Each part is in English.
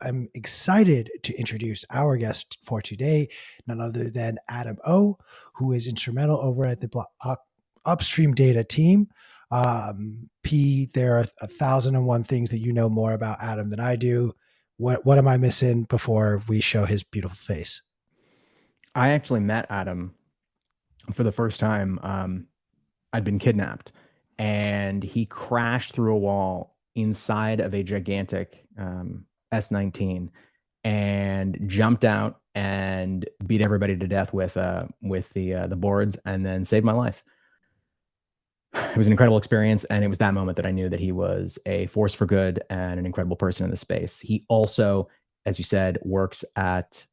I'm excited to introduce our guest for today, none other than Adam O, who is instrumental over at the Upstream Data team. P, there are 1,001 things that you know more about Adam than I do. What am I missing before we show his beautiful face? I actually met Adam for the first time. I'd been kidnapped, and he crashed through a wall inside of a gigantic S19 and jumped out and beat everybody to death with the boards, and then saved my life. It was an incredible experience, and it was that moment that I knew that he was a force for good and an incredible person in the space. He also, as you said, works at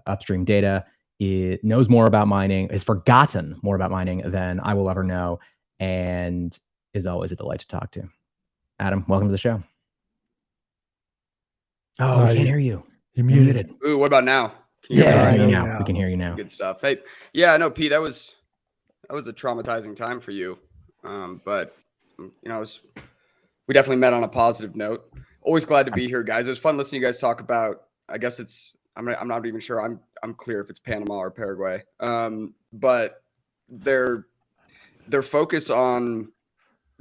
Upstream Data. It knows more about mining, has forgotten more about mining than I will ever know, and is always a delight to talk to. Adam, welcome to the show. Oh, we can't hear you. You're muted. Ooh, what about now? We can hear you now. We can hear you now. Good stuff. Hey, yeah, no, Pete, that was a traumatizing time for you. But we definitely met on a positive note. Always glad to be here, guys. It was fun listening to you guys talk about. I guess I'm not even sure. I'm clear if it's Panama or Paraguay. But their focus on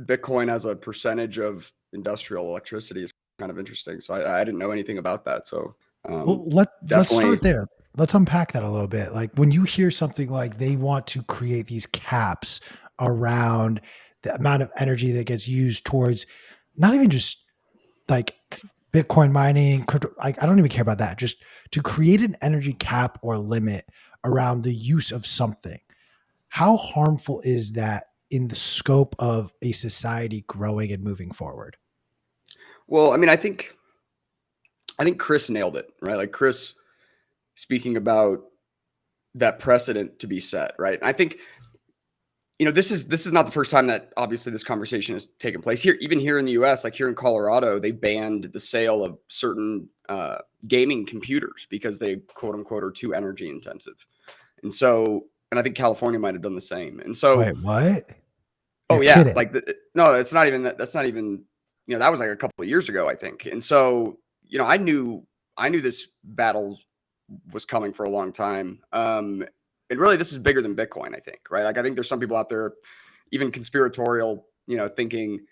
Bitcoin as a percentage of industrial electricity is kind of interesting. So I didn't know anything about that. So let's start there. Let's unpack that a little bit. Like when you hear something like they want to create these caps around the amount of energy that gets used towards not even just like Bitcoin mining, crypto, like I don't even care about that. Just to create an energy cap or limit around the use of something. How harmful is that in the scope of a society growing and moving forward? Well, I mean, I think Chris nailed it, right? Like Chris speaking about that precedent to be set, right? And I think this is not the first time that obviously this conversation has taken place here. Even here in the U.S., like here in Colorado, they banned the sale of certain gaming computers because they quote unquote are too energy intensive. And I think California might have done the same. And so, wait, what? Oh yeah, kidding. No, it's not even that. That's not even that was like a couple of years ago, I think. And so I knew this battle was coming for a long time. And really, this is bigger than Bitcoin, I think, right? Like, I think there's some people out there, even conspiratorial, thinking,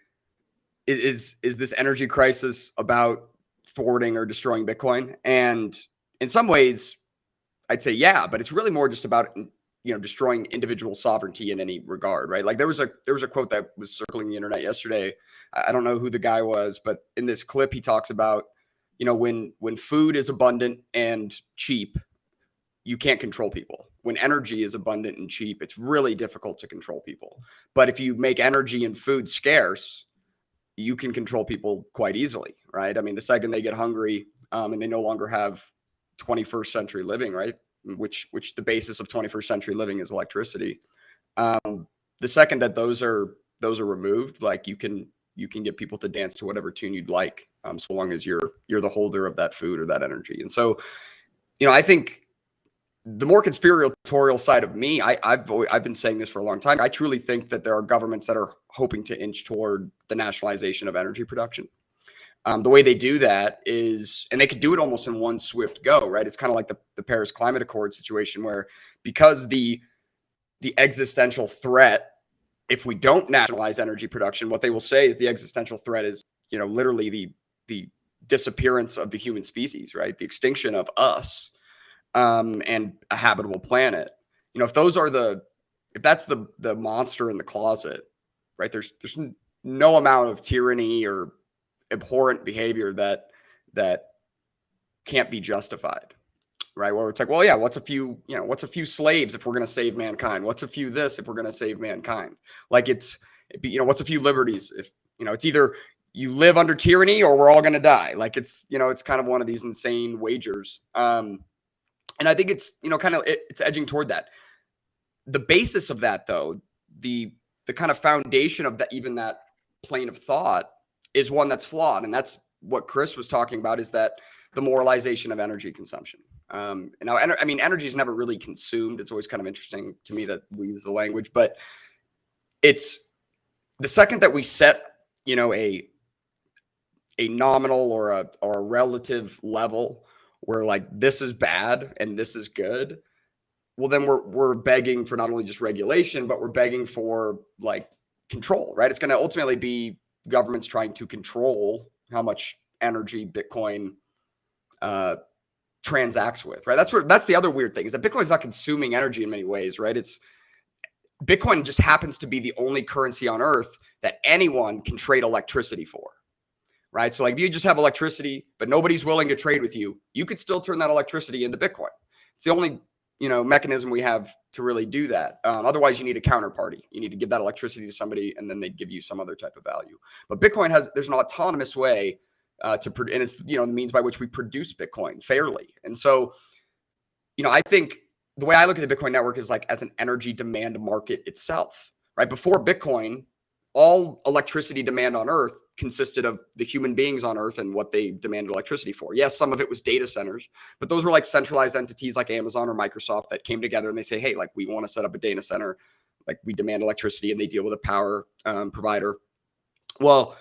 is this energy crisis about forwarding or destroying Bitcoin? And in some ways, I'd say, yeah, but it's really more just about, destroying individual sovereignty in any regard, right? Like there was a quote that was circling the internet yesterday. I don't know who the guy was, but in this clip, he talks about, when food is abundant and cheap, you can't control people. When energy is abundant and cheap, it's really difficult to control people. But if you make energy and food scarce, you can control people quite easily, right? I mean, the second they get hungry and they no longer have 21st century living, right? Which the basis of 21st century living is electricity. The second that those are removed, like you can get people to dance to whatever tune you'd like, so long as you're the holder of that food or that energy. And so, I think the more conspiratorial side of me, I've been saying this for a long time. I truly think that there are governments that are hoping to inch toward the nationalization of energy production. The way they do that is, and they could do it almost in one swift go, right? It's kind of like the Paris Climate Accord situation, where because the existential threat, if we don't nationalize energy production, what they will say is the existential threat is, literally the disappearance of the human species, right? The extinction of us. And a habitable planet. If that's the monster in the closet, right? There's no amount of tyranny or abhorrent behavior that can't be justified, right? Where it's like, well, yeah, what's a few slaves if we're going to save mankind? What's a few this if we're going to save mankind? Like what's a few liberties if it's either you live under tyranny or we're all going to die. Like it's kind of one of these insane wagers. And I think it's, it's edging toward that. The basis of that, though, the kind of foundation of that, even that plane of thought, is one that's flawed. And that's what Chris was talking about, is that the moralization of energy consumption. And now, energy is never really consumed. It's always kind of interesting to me that we use the language, but it's the second that we set, a nominal or a relative level where like this is bad and this is good, well, then we're begging for not only just regulation, but we're begging for like control, right? It's going to ultimately be governments trying to control how much energy Bitcoin transacts with, right? That's the other weird thing, is that Bitcoin is not consuming energy in many ways, right? It's Bitcoin just happens to be the only currency on earth that anyone can trade electricity for, right? So like if you just have electricity, but nobody's willing to trade with you, you could still turn that electricity into Bitcoin. It's the only, mechanism we have to really do that. Otherwise, you need a counterparty. You need to give that electricity to somebody, and then they'd give you some other type of value. But Bitcoin there's an autonomous way and it's, the means by which we produce Bitcoin fairly. And so, I think the way I look at the Bitcoin network is like as an energy demand market itself, right? Before Bitcoin, all electricity demand on Earth consisted of the human beings on Earth and what they demanded electricity for. Yes, some of it was data centers, but those were like centralized entities like Amazon or Microsoft that came together and they say, hey, like we want to set up a data center, like we demand electricity, and they deal with a power provider. Well,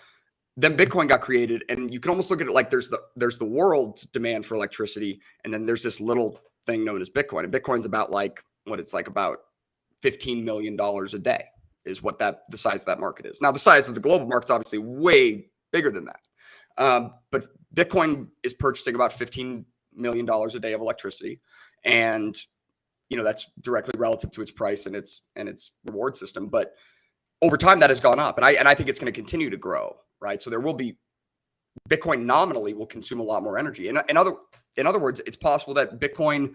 then Bitcoin got created, and you can almost look at it like there's the world's demand for electricity, and then there's this little thing known as Bitcoin. And Bitcoin's about about $15 million a day is what the size of that market is. Now, the size of the global market is obviously way bigger than that. But Bitcoin is purchasing about $15 million a day of electricity. And, that's directly relative to its price and its reward system. But over time, that has gone up. And I think it's going to continue to grow, right? So there will be Bitcoin nominally will consume a lot more energy. In other words, it's possible that Bitcoin,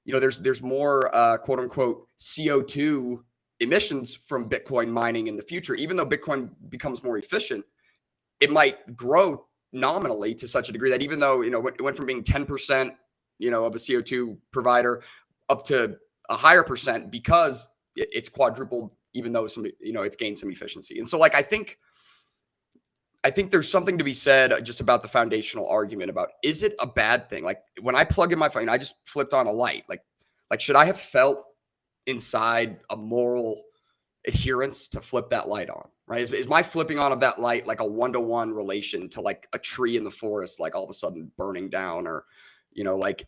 there's more quote unquote CO2 emissions from Bitcoin mining in the future. Even though Bitcoin becomes more efficient, it might grow nominally to such a degree that even though, it went from being 10%, of a CO2 provider up to a higher percent because it's quadrupled, even though it's gained some efficiency. And so like, I think there's something to be said just about the foundational argument about, is it a bad thing? Like when I plug in my phone, I just flipped on a light. Like should I have felt inside a moral adherence to flip that light on, right? Is my flipping on of that light like a 1-to-1 relation to like a tree in the forest, like all of a sudden burning down, or, like,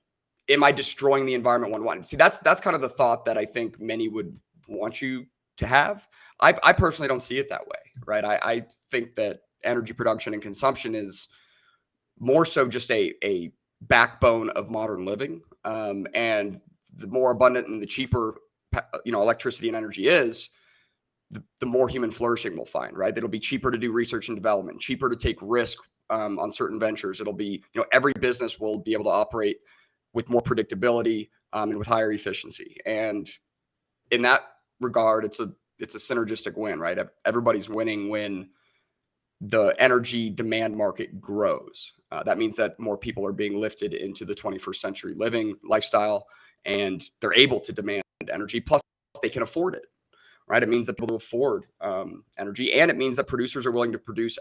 am I destroying the environment 1-to-1? See, that's kind of the thought that I think many would want you to have. I personally don't see it that way, right? I think that energy production and consumption is more so just a backbone of modern living. And the more abundant and the cheaper, electricity and energy is, the more human flourishing we'll find, right? It'll be cheaper to do research and development, cheaper to take risk on certain ventures. It'll be, every business will be able to operate with more predictability and with higher efficiency. And in that regard, it's a synergistic win, right? Everybody's winning when the energy demand market grows. That means that more people are being lifted into the 21st century living lifestyle, and they're able to demand energy. Plus, they can afford it, right? It means that people afford energy, and it means that producers are willing to produce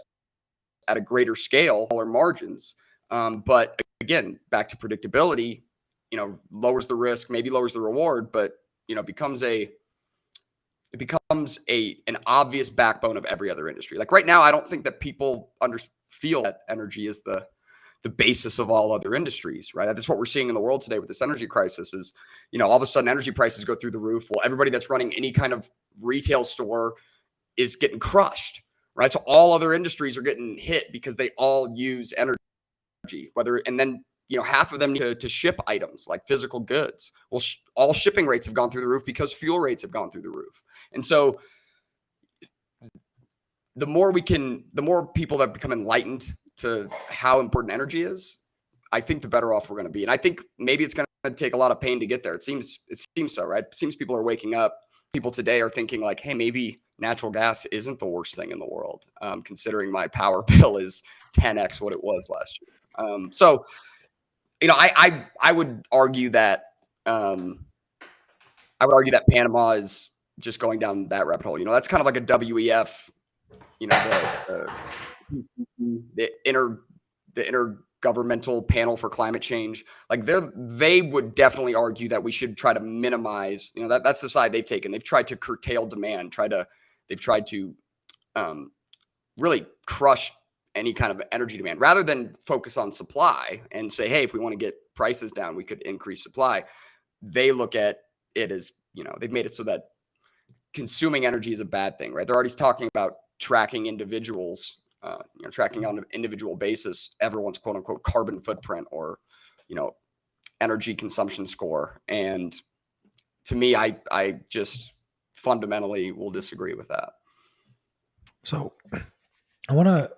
at a greater scale, smaller margins. But again, back to predictability, lowers the risk, maybe lowers the reward, but becomes an obvious backbone of every other industry. Like right now, I don't think that people feel that energy is the basis of all other industries, right? That's what we're seeing in the world today with this energy crisis is, all of a sudden energy prices go through the roof. Well, everybody that's running any kind of retail store is getting crushed, right? So all other industries are getting hit because they all use energy, and then half of them need to ship items like physical goods. Well, all shipping rates have gone through the roof because fuel rates have gone through the roof. And so the more people that become enlightened to how important energy is, I think the better off we're going to be. And I think maybe it's going to take a lot of pain to get there. It seems so, right? It seems people are waking up. People today are thinking like, hey, maybe natural gas isn't the worst thing in the world, considering my power bill is 10x what it was last year. So, I would argue that Panama is just going down that rabbit hole. That's kind of like a WEF, the intergovernmental panel for climate change. Like they would definitely argue that we should try to minimize, that's the side they've taken. They've tried to curtail demand, they've tried to really crush any kind of energy demand, rather than focus on supply and say, hey, if we want to get prices down, we could increase supply. They look at it as, they've made it so that consuming energy is a bad thing, right? They're already talking about tracking individuals, tracking on an individual basis, everyone's quote unquote carbon footprint or, energy consumption score. And to me, I just fundamentally will disagree with that. So I want to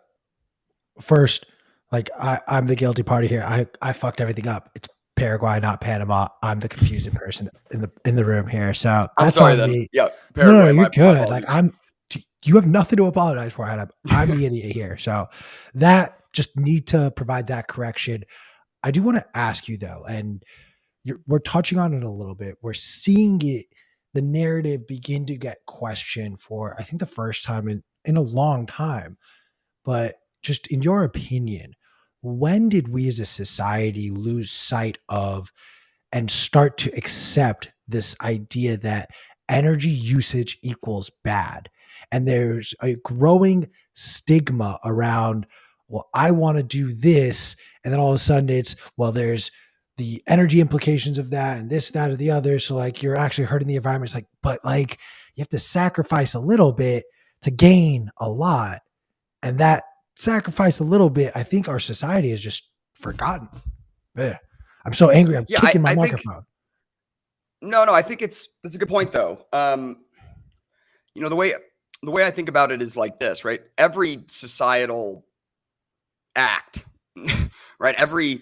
first, like, I'm the guilty party here. I fucked everything up. It's Paraguay, not Panama. I'm the confusing person in the room here. So that's on me. Yeah, Paraguay, no, you're good. Like you have nothing to apologize for, Adam. I'm the idiot here. So that just need to provide that correction. I do want to ask you though, and we're touching on it a little bit. We're seeing it, the narrative begin to get questioned for, I think, the first time in a long time. But just in your opinion, when did we as a society lose sight of and start to accept this idea that energy usage equals bad? And there's a growing stigma around, well, I want to do this. And then all of a sudden it's, well, there's the energy implications of that and this, that, or the other. So like you're actually hurting the environment. It's like, but like you have to sacrifice a little bit to gain a lot. And that sacrifice a little bit, I think our society has just forgotten. Ugh. I'm so angry. I'm kicking my microphone. No, I think that's a good point though. The way I think about it is like this, right? Every societal act, right?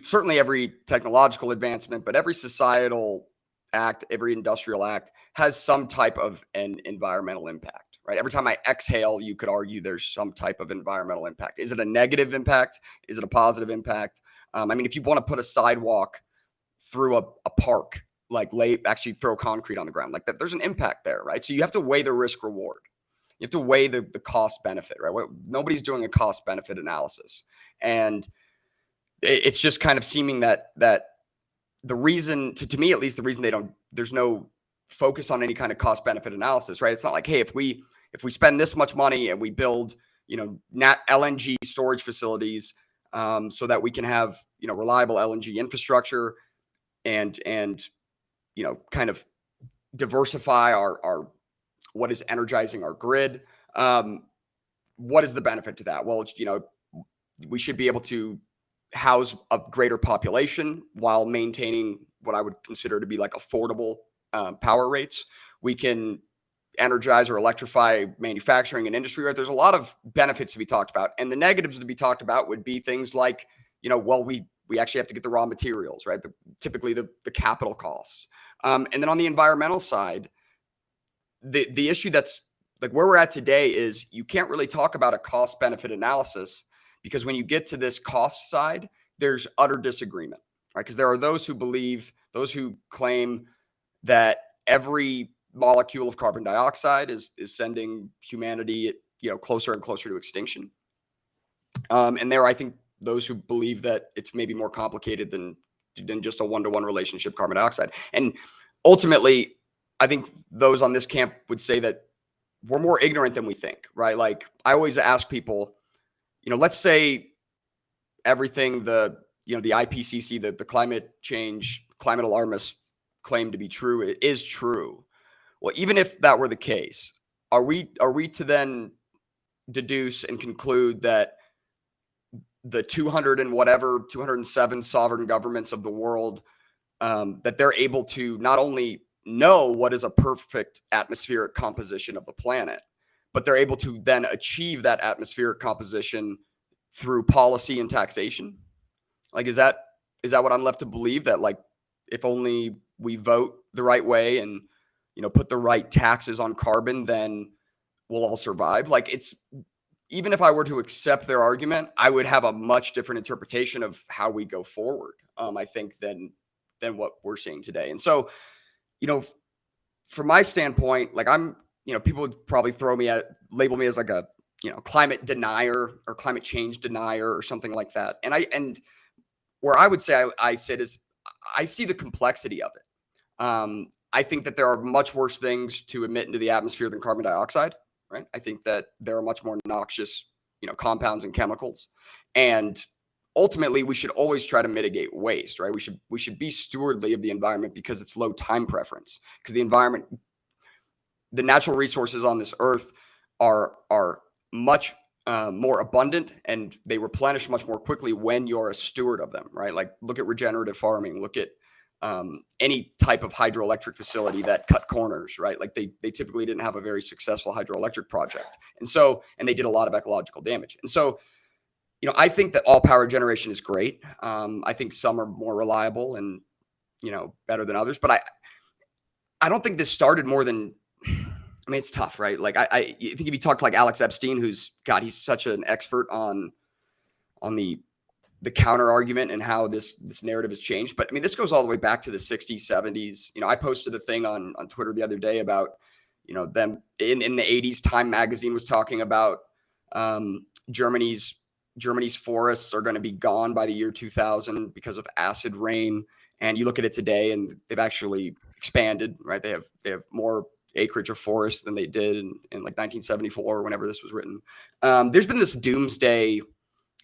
Certainly every technological advancement, but every societal act, every industrial act has some type of an environmental impact, right? Every time I exhale, you could argue there's some type of environmental impact. Is it a negative impact? Is it a positive impact? If you want to put a sidewalk through a park, like actually throw concrete on the ground, like that, there's an impact there, right? So you have to weigh the risk reward. You have to weigh the cost benefit, right? Nobody's doing a cost benefit analysis. And it's just kind of seeming that the reason, to me at least, the reason there's no focus on any kind of cost benefit analysis, right? It's not like, hey, if we spend this much money and we build, LNG storage facilities so that we can have, reliable LNG infrastructure and kind of diversify our what is energizing our grid. What is the benefit to that? Well, we should be able to house a greater population while maintaining what I would consider to be like affordable power rates. We can energize or electrify manufacturing and industry. Right? There's a lot of benefits to be talked about, and the negatives to be talked about would be things like, we actually have to get the raw materials, right? Typically the capital costs, and then on the environmental side, the issue that's like where we're at today is you can't really talk about a cost benefit analysis, because when you get to this cost side, there's utter disagreement, right? Because there are those who claim that every molecule of carbon dioxide is sending humanity, closer and closer to extinction. And there, I think those who believe that it's maybe more complicated than just a one-to-one relationship, carbon dioxide. And ultimately, I think those on this camp would say that we're more ignorant than we think, right? Like I always ask people, let's say everything the IPCC, the climate alarmists claim to be true, it is true. Well, even if that were the case, are we to then deduce and conclude that the 207 sovereign governments of the world, that they're able to not only know what is a perfect atmospheric composition of the planet, but they're able to then achieve that atmospheric composition through policy and taxation? Like, is that what I'm left to believe, that like, if only we vote the right way and, put the right taxes on carbon, then we'll all survive? Like, even if I were to accept their argument, I would have a much different interpretation of how we go forward, I think, than what we're seeing today. And so, from my standpoint, like people would probably label me as like a, climate denier or climate change denier or something like that. And where I would say I sit is I see the complexity of it. I think that there are much worse things to emit into the atmosphere than carbon dioxide, right? I think that there are much more noxious, compounds and chemicals. And ultimately, we should always try to mitigate waste, right? We should be stewardly of the environment because it's low time preference. Because the environment, the natural resources on this earth are much more abundant, and they replenish much more quickly when you're a steward of them, right? Like look at regenerative farming, look at any type of hydroelectric facility that cut corners, right? Like they typically didn't have a very successful hydroelectric project, and they did a lot of ecological damage. And so, I think that all power generation is great. I think some are more reliable and better than others, but I don't think this started more than. I mean, it's tough, right? Like I think if you talk to like Alex Epstein, he's such an expert on the counter argument and how this narrative has changed. But I mean, this goes all the way back to the 60s, 70s. I posted a thing on Twitter the other day about, them in the 80s. Time magazine was talking about Germany's forests are going to be gone by the year 2000 because of acid rain. And you look at it today, and they've actually expanded, right? They have more acreage of forest than they did in like 1974 or whenever this was written. There's been this doomsday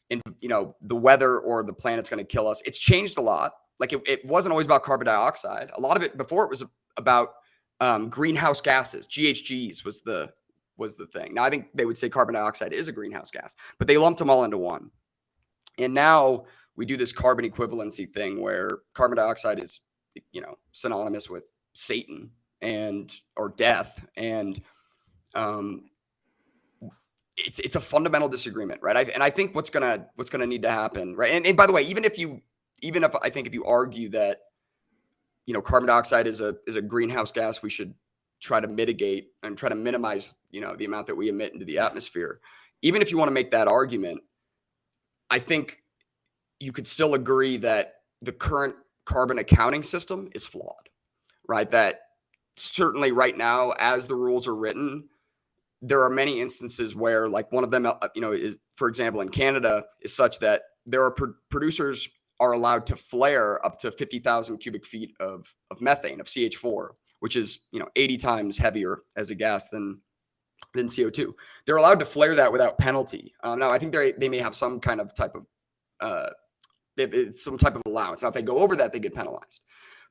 in the weather or the planet's going to kill us. It's changed a lot. Like it wasn't always about carbon dioxide. A lot of it before, it was about greenhouse gases. GHGs was the thing. Now I think they would say carbon dioxide is a greenhouse gas, but they lumped them all into one. And now we do this carbon equivalency thing where carbon dioxide is synonymous with Satan or death, and it's a fundamental disagreement, right? I think what's gonna need to happen, right? And by the way, even if you argue that carbon dioxide is a greenhouse gas, we should try to mitigate and try to minimize the amount that we emit into the atmosphere. Even if you want to make that argument, I think you could still agree that the current carbon accounting system is flawed, right? That certainly right now, as the rules are written, there are many instances where, like one of them, is, for example, in Canada, is such that there are producers are allowed to flare up to 50,000 cubic feet of methane, of CH4, which is 80 times heavier as a gas than CO2. They're allowed to flare that without penalty. Now, I think they may have some kind of type of some type of allowance. Now, if they go over that, they get penalized.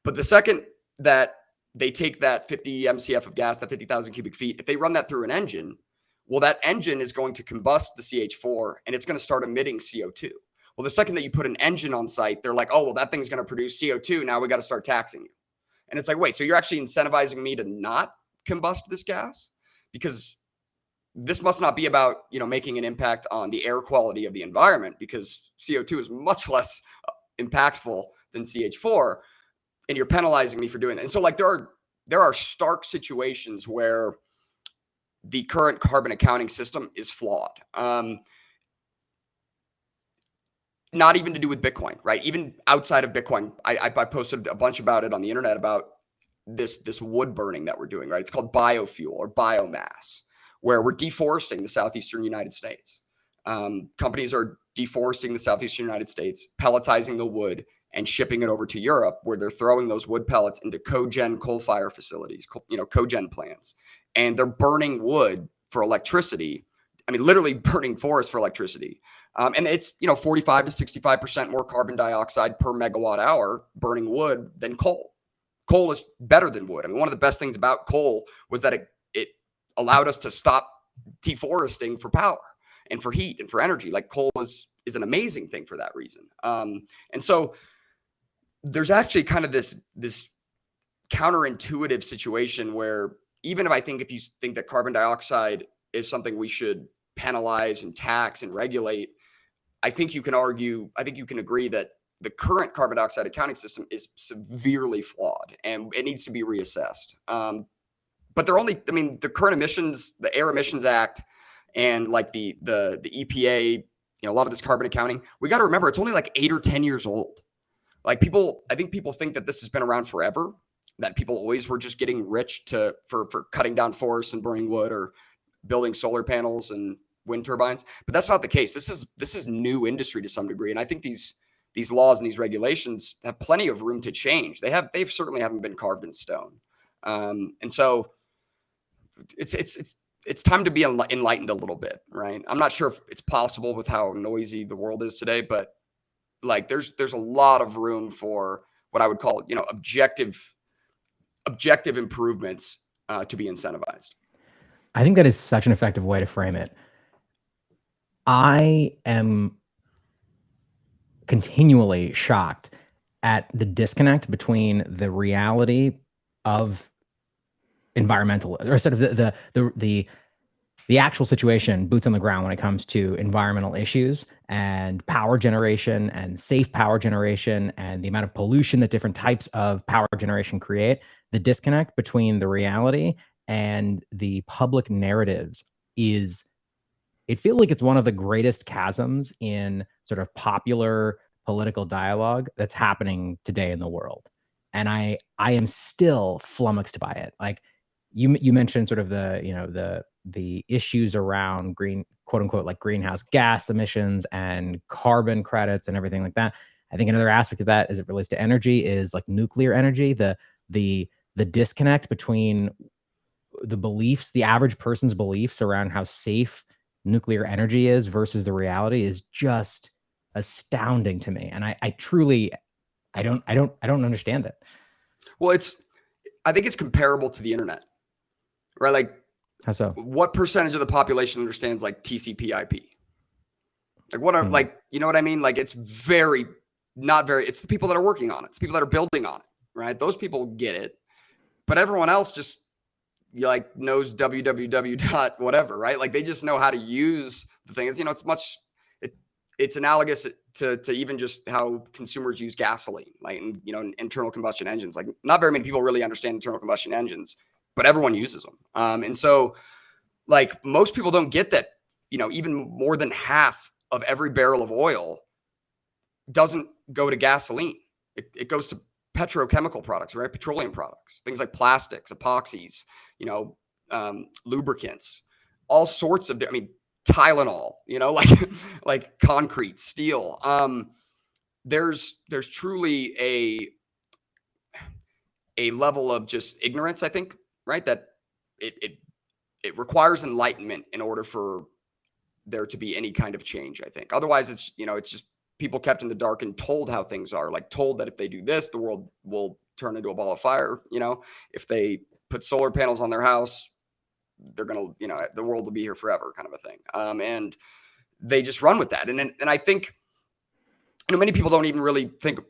But the second that they take that 50 MCF of gas, that 50,000 cubic feet, if they run that through an engine, well, that engine is going to combust the CH4 and it's going to start emitting CO2. Well, the second that you put an engine on site, they're like, oh, well, that thing's going to produce CO2. Now we got to start taxing you. And it's like, wait, so you're actually incentivizing me to not combust this gas? Because this must not be about, making an impact on the air quality of the environment, because CO2 is much less impactful than CH4. And you're penalizing me for doing that. And so like there are stark situations where the current carbon accounting system is flawed. Not even to do with Bitcoin, right? Even outside of Bitcoin, I posted a bunch about it on the internet about this wood burning that we're doing, right? It's called biofuel or biomass, where we're deforesting the southeastern United States. Companies are deforesting the southeastern United States, pelletizing the wood, and shipping it over to Europe, where they're throwing those wood pellets into cogen coal fire facilities, cogen plants, and they're burning wood for electricity. I mean, literally burning forests for electricity. And it's 45 to 65% more carbon dioxide per megawatt hour burning wood than coal. Coal is better than wood. I mean, one of the best things about coal was that it allowed us to stop deforesting for power and for heat and for energy. Like coal is an amazing thing for that reason. And so there's actually kind of this counterintuitive situation where even if you think that carbon dioxide is something we should penalize and tax and regulate, I think you can agree that the current carbon dioxide accounting system is severely flawed and it needs to be reassessed. But the current emissions, the Air Emissions Act, and like the EPA, a lot of this carbon accounting, we got to remember it's only like 8 or 10 years old. Like I think people think that this has been around forever, that people always were just getting rich for cutting down forests and burning wood or building solar panels and wind turbines. But that's not the case. This is new industry to some degree. And I think these laws and these regulations have plenty of room to change. They've certainly haven't been carved in stone. And so it's it's time to be enlightened a little bit, right? I'm not sure if it's possible with how noisy the world is today, but like there's a lot of room for what I would call, objective improvements to be incentivized. I think that is such an effective way to frame it. I am continually shocked at the disconnect between the reality of environmental, or sort of the actual situation, boots on the ground, when it comes to environmental issues and power generation and safe power generation and the amount of pollution that different types of power generation create. The disconnect between the reality and the public narratives is, it feels like it's one of the greatest chasms in sort of popular political dialogue that's happening today in the world. And I am still flummoxed by it. Like you mentioned sort of the issues around green, quote unquote, like greenhouse gas emissions and carbon credits and everything like that. I think another aspect of that as it relates to energy is like nuclear energy, the disconnect between the beliefs, the average person's beliefs around how safe nuclear energy is versus the reality is just astounding to me. And I truly, I don't understand it. Well, I think it's comparable to the internet, right? Like, how so? What percentage of the population understands like TCP/IP? Like, what are like, you know what I mean? Like, it's not very. It's the people that are working on it. It's people that are building on it, right? Those people get it, but everyone else just like knows www dot whatever, right? Like they just know how to use the thing. It's analogous to even just how consumers use gasoline, like internal combustion engines. Like not very many people really understand internal combustion engines, but everyone uses them. And so like most people don't get that, even more than half of every barrel of oil doesn't go to gasoline. It goes to petrochemical products, right? Petroleum products, things like plastics, epoxies, lubricants, all sorts of, Tylenol, like concrete, steel. There's truly a level of just ignorance, I think, right? That it requires enlightenment in order for there to be any kind of change, I think. Otherwise, it's just people kept in the dark and told how things are, like told that if they do this, the world will turn into a ball of fire. If they put solar panels on their house, they're going to, the world will be here forever, kind of a thing. And they just run with that. And I think, many people don't even really think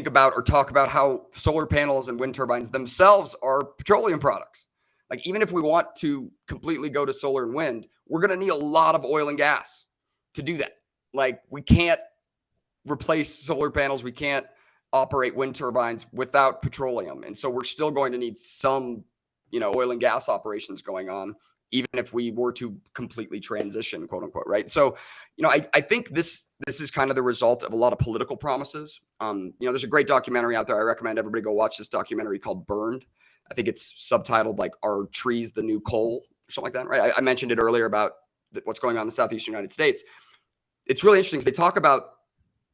about or talk about how solar panels and wind turbines themselves are petroleum products. Like, even if we want to completely go to solar and wind, we're going to need a lot of oil and gas to do that. Like, we can't replace solar panels. We can't operate wind turbines without petroleum. And so we're still going to need some, oil and gas operations going on, even if we were to completely transition, quote unquote. Right. So, I think this is kind of the result of a lot of political promises. There's a great documentary out there. I recommend everybody go watch this documentary called Burned. I think it's subtitled like "Are Trees the New Coal?" or something like that. Right. I mentioned it earlier about what's going on in the Southeast United States. It's really interesting because they talk about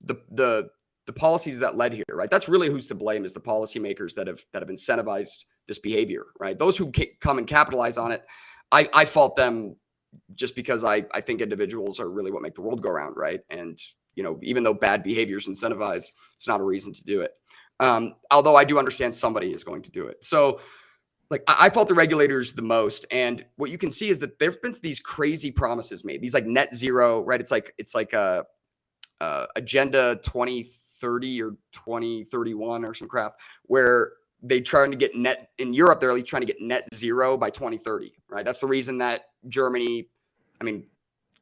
the policies that led here, right? That's really who's to blame, is the policymakers that have incentivized this behavior, right? Those who come and capitalize on it, I fault them just because I think individuals are really what make the world go round, right? And even though bad behavior is incentivized, it's not a reason to do it. Although I do understand somebody is going to do it. So like I fault the regulators the most. And what you can see is that there've been these crazy promises made, these like net zero, right? It's like a Agenda 2030 or 2031 or some crap, where they trying to get net in Europe. They're trying to get net zero by 2030, right? That's the reason that Germany,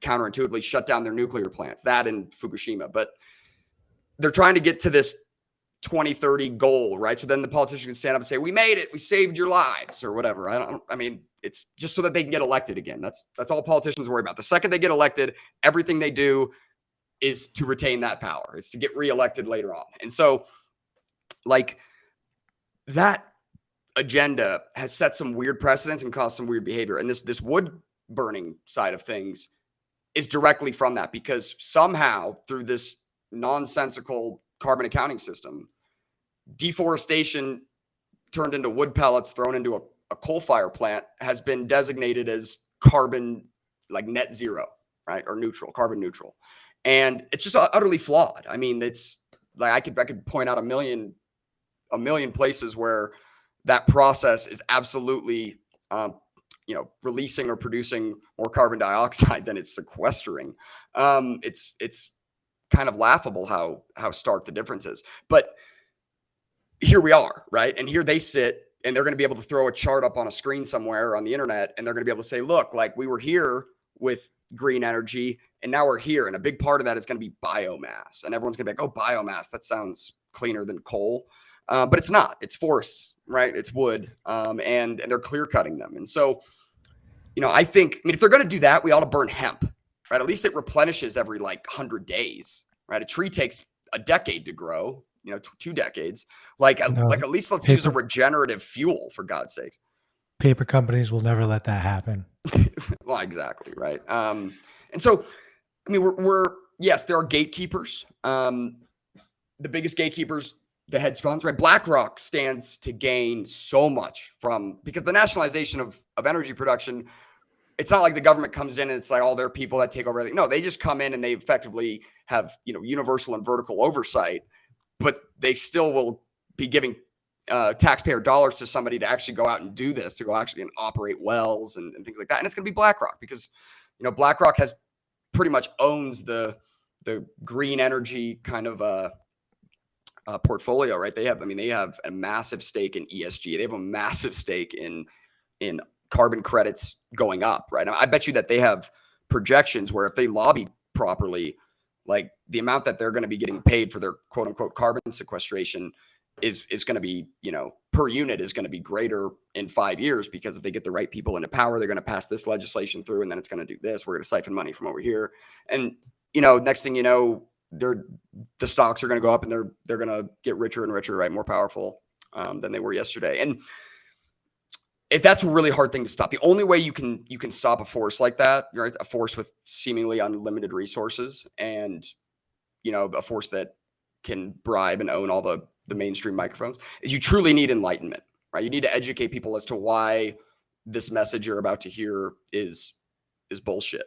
counterintuitively shut down their nuclear plants, that and Fukushima, but they're trying to get to this 2030 goal, right? So then the politicians can stand up and say, we made it, we saved your lives or whatever. It's just so that they can get elected again. That's all politicians worry about. The second they get elected, everything they do is to retain that power. It's to get reelected later on. And so like that agenda has set some weird precedents and caused some weird behavior. And this wood burning side of things is directly from that, because somehow through this nonsensical carbon accounting system, deforestation turned into wood pellets thrown into a coal fire plant has been designated as carbon, like net zero, right? Or neutral, carbon neutral. And it's just utterly flawed. I mean, it's like I could point out a million places where that process is absolutely, releasing or producing more carbon dioxide than it's sequestering. It's kind of laughable how stark the difference is. But here we are, right? And here they sit, and they're going to be able to throw a chart up on a screen somewhere on the internet, and they're going to be able to say, look, like we were here with green energy, and now we're here. And a big part of that is going to be biomass. And everyone's going to be like, oh, biomass, that sounds cleaner than coal. But it's not. It's forests, right? It's wood, and they're clear cutting them. And so, I think, if they're going to do that, we ought to burn hemp, right? At least it replenishes every 100 days, right? A tree takes a decade to grow, 2 decades. At least let's use a regenerative fuel, for God's sakes. Paper companies will never let that happen. Well, exactly, right. And so, we're yes, there are gatekeepers. The biggest gatekeepers, the hedge funds, right? BlackRock stands to gain so much because the nationalization of energy production, it's not like the government comes in and it's like all their people that take over everything. No, they just come in and they effectively have, universal and vertical oversight, but they still will be giving taxpayer dollars to somebody to actually go out and do this, to go actually and operate wells and things like that. And it's going to be BlackRock because, BlackRock has pretty much owns the green energy kind of portfolio, right? They have a massive stake in ESG. They have a massive stake in carbon credits going up, right? I bet you that they have projections where if they lobby properly, like the amount that they're going to be getting paid for their quote unquote carbon sequestration is going to be, per unit is going to be greater in 5 years, because if they get the right people into power, they're going to pass this legislation through, and then it's going to do this. We're going to siphon money from over here. And, next thing you know, the stocks are going to go up, and they're going to get richer and richer, right? More powerful than they were yesterday. And if that's a really hard thing to stop, the only way you can stop a force like that, right? A force with seemingly unlimited resources, and a force that can bribe and own all the mainstream microphones, is you truly need enlightenment, right? You need to educate people as to why this message you're about to hear is bullshit,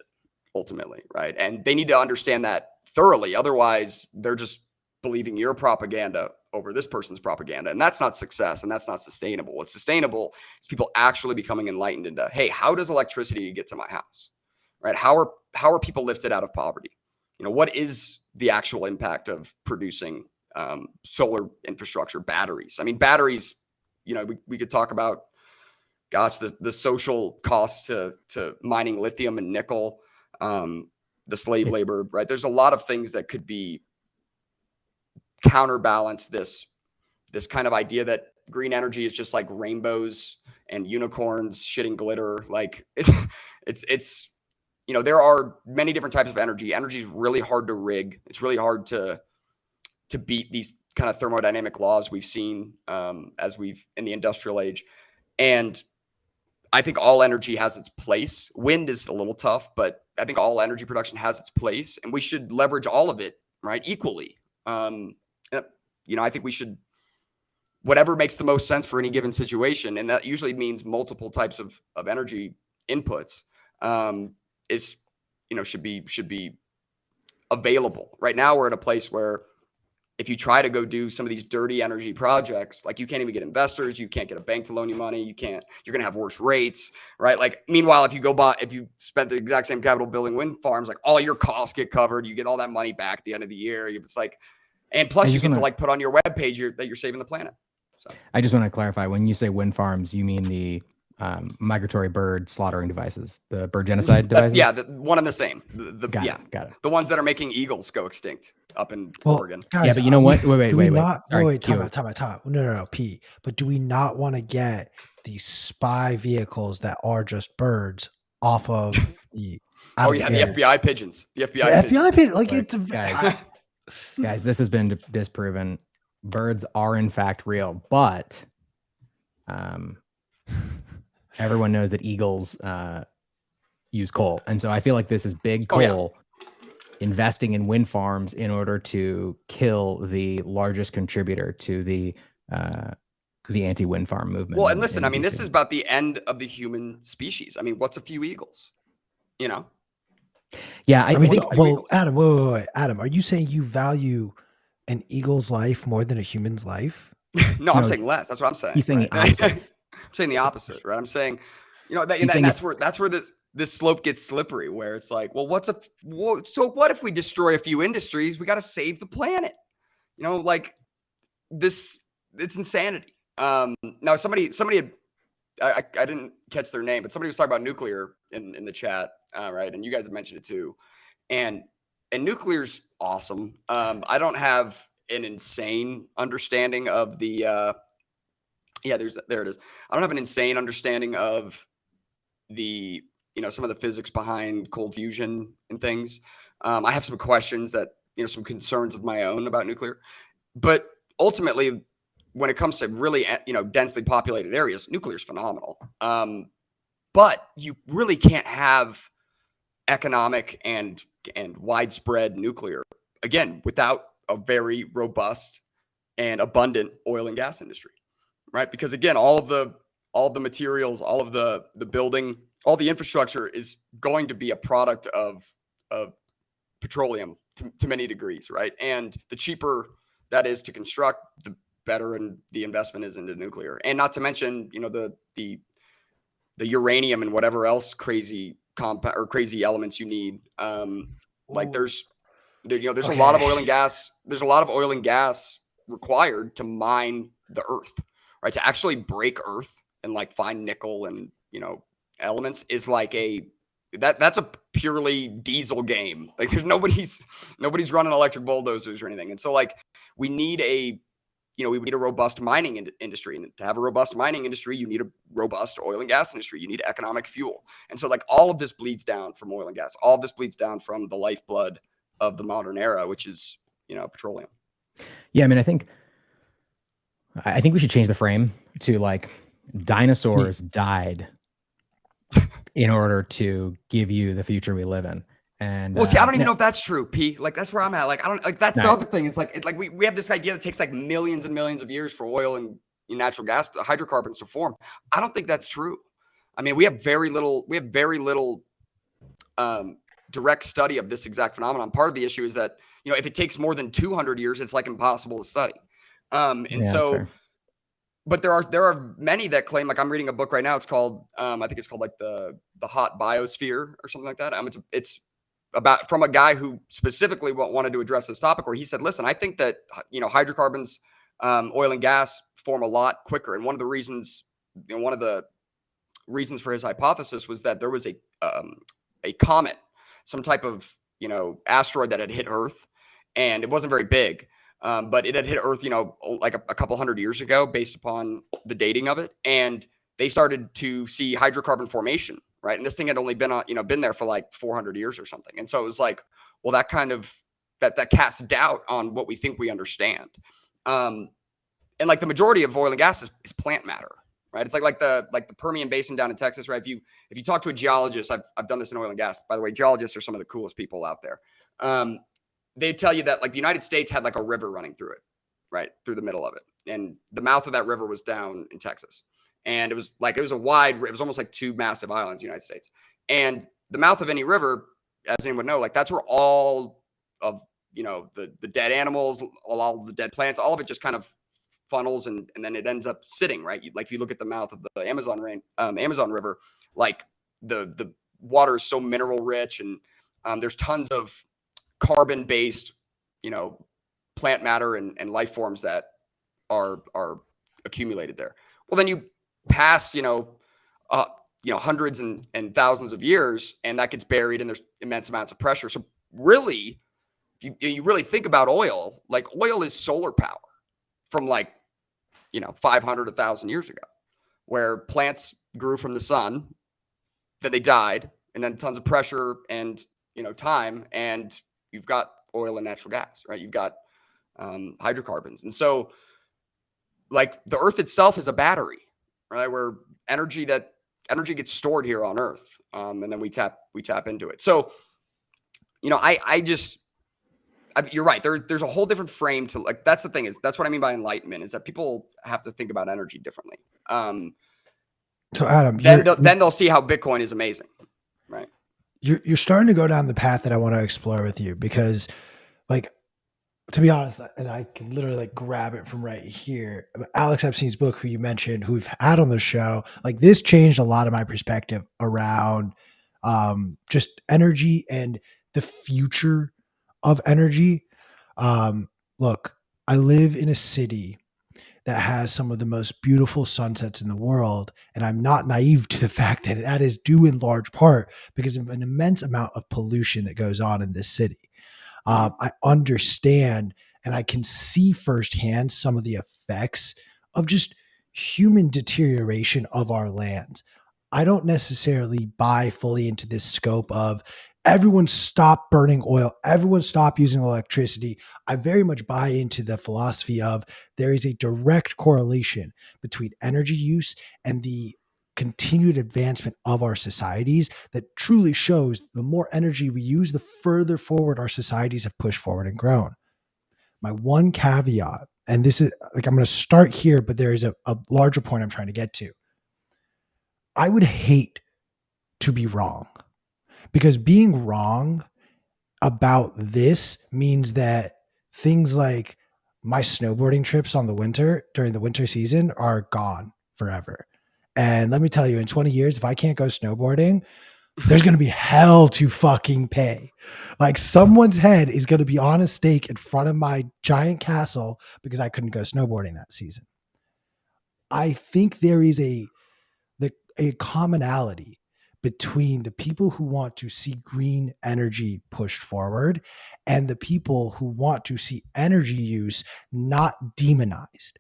ultimately, right? And they need to understand that thoroughly. Otherwise, they're just believing your propaganda over this person's propaganda. And that's not success, and that's not sustainable. What's sustainable is people actually becoming enlightened into, hey, how does electricity get to my house, right? How are people lifted out of poverty? What is the actual impact of producing solar infrastructure, batteries? Batteries, we could talk about, gosh, the social costs to mining lithium and nickel, the slave labor, right? There's a lot of things that could be counterbalance this kind of idea that green energy is just like rainbows and unicorns shitting glitter. Like it's there are many different types of energy. Energy is really hard to rig. It's really hard to beat these kind of thermodynamic laws we've seen as we've in the industrial age. And I think all energy has its place. Wind is a little tough, but I think all energy production has its place, and we should leverage all of it, right, equally. I think we should, whatever makes the most sense for any given situation, and that usually means multiple types of energy inputs, should be available. Right now, we're at a place where if you try to go do some of these dirty energy projects, like you can't even get investors, you can't get a bank to loan you money, you're going to have worse rates, right? Like, meanwhile, if you spent the exact same capital building wind farms, like all your costs get covered, you get all that money back at the end of the year. It's like, and plus you get to put on your webpage that you're saving the planet. So I just want to clarify, when you say wind farms, you mean the migratory bird slaughtering devices, the bird genocide devices? Yeah, one and the same. Got it. The ones that are making eagles go extinct up in Oregon. Guys, yeah, but you know what? Wait. Time out. No, Pete. But do we not want to get these spy vehicles that are just birds off of the? The FBI pigeons. The FBI pigeons. Like, it's guys, this has been disproven. Birds are in fact real, but everyone knows that eagles use coal. And so I feel like this is big coal investing in wind farms in order to kill the largest contributor to the the anti-wind farm movement. Well, and listen, I mean, this is about the end of the human species. I mean, what's a few eagles? You know? Yeah, I mean, well, Adam, wait, Adam, are you saying you value an eagle's life more than a human's life? No, I'm saying less. That's what I'm saying. He's saying right? the opposite. I'm saying the opposite, right? I'm saying, you know, that's where this slope gets slippery, where it's like, well, so what if we destroy a few industries? We got to save the planet. You know, like this, it's insanity. Now somebody had, I didn't catch their name, but somebody was talking about nuclear in the chat, right? And you guys have mentioned it too. And nuclear's awesome. I don't have an insane understanding of the there it is. I don't have an insane understanding of the, you know, some of the physics behind cold fusion and things. I have some questions that, you know, some concerns of my own about nuclear, but ultimately, when it comes to really, you know, densely populated areas, nuclear is phenomenal. But you really can't have economic and widespread nuclear again without a very robust and abundant oil and gas industry, right? Because again, all of the materials, all of the building, all the infrastructure is going to be a product of petroleum to many degrees, right? And the cheaper that is to construct, the better and the investment is into nuclear. And not to mention, you know, the uranium and whatever else crazy compound or crazy elements you need. Like there's a lot of oil and gas. There's a lot of oil and gas required to mine the earth, right? To actually break earth and like find nickel and, you know, elements is like that's a purely diesel game. Like there's nobody's running electric bulldozers or anything. And so like we need a robust mining industry. And to have a robust mining industry, you need a robust oil and gas industry. You need economic fuel. And so like all of this bleeds down from oil and gas. All of this bleeds down from the lifeblood of the modern era, which is, you know, petroleum. Yeah, I mean, I think we should change the frame to like dinosaurs died in order to give you the future we live in. And well, see, I don't even know if that's true, P. Like that's where I'm at. Like I don't like that's the other thing. Is like we have this idea that takes like millions and millions of years for oil and natural gas, hydrocarbons to form. I don't think that's true. I mean, we have very little direct study of this exact phenomenon. Part of the issue is that, you know, if it takes more than 200 years, it's like impossible to study. But there are many that claim, like I'm reading a book right now. It's called, I think it's called like the Hot Biosphere or something like that. It's about from a guy who specifically wanted to address this topic, where he said, listen, I think that, you know, hydrocarbons, oil and gas form a lot quicker. And one of the reasons for his hypothesis was that there was a comet, some type of, you know, asteroid that had hit Earth, and it wasn't very big. But it had hit Earth, you know, like a couple hundred years ago, based upon the dating of it. And they started to see hydrocarbon formation, right? And this thing had only been there for like 400 years or something. And so it was like, well, that kind of, that casts doubt on what we think we understand. And like the majority of oil and gas is plant matter, right? It's like the Permian Basin down in Texas, right? If you talk to a geologist, I've done this in oil and gas, by the way. Geologists are some of the coolest people out there. They tell you that like the United States had like a river running through it, right through the middle of it, and the mouth of that river was down in Texas, and it was almost like two massive islands, United States, and the mouth of any river, as anyone would know, like that's where all of, you know, the dead animals, all of the dead plants, all of it just kind of funnels and then it ends up sitting, right? Like if you look at the mouth of the Amazon River, like the water is so mineral rich, and there's tons of carbon-based, you know, plant matter and life forms that are accumulated there. Well, then you pass, hundreds and thousands of years, and that gets buried, and there's immense amounts of pressure. So really, if you really think about oil, like oil is solar power from 500, 1,000 years ago, where plants grew from the sun, then they died, and then tons of pressure and, you know, time, and you've got oil and natural gas, right? You've got hydrocarbons. And so like the earth itself is a battery, right? Where energy gets stored here on earth. And then we tap into it. So, you know, I you're right. There's a whole different frame to like. That's the thing is that's what I mean by enlightenment is that people have to think about energy differently. So Adam, then they'll see how Bitcoin is amazing, right? You're starting to go down the path that I want to explore with you because, like, to be honest, and I can literally like grab it from right here. Alex Epstein's book, who you mentioned, who we've had on the show, like this changed a lot of my perspective around just energy and the future of energy. Look, I live in a city that has some of the most beautiful sunsets in the world. And I'm not naive to the fact that that is due in large part because of an immense amount of pollution that goes on in this city. I understand and I can see firsthand some of the effects of just human deterioration of our lands. I don't necessarily buy fully into this scope of everyone stop burning oil, everyone stop using electricity. I very much buy into the philosophy of there is a direct correlation between energy use and the continued advancement of our societies that truly shows the more energy we use, the further forward our societies have pushed forward and grown. My one caveat, and this is like, I'm going to start here, but there is a larger point I'm trying to get to. I would hate to be wrong because being wrong about this means that things like my snowboarding trips during the winter season are gone forever. And let me tell you, in 20 years, if I can't go snowboarding, there's going to be hell to fucking pay. Like someone's head is going to be on a stake in front of my giant castle because I couldn't go snowboarding that season. I think there is a commonality between the people who want to see green energy pushed forward and the people who want to see energy use not demonized.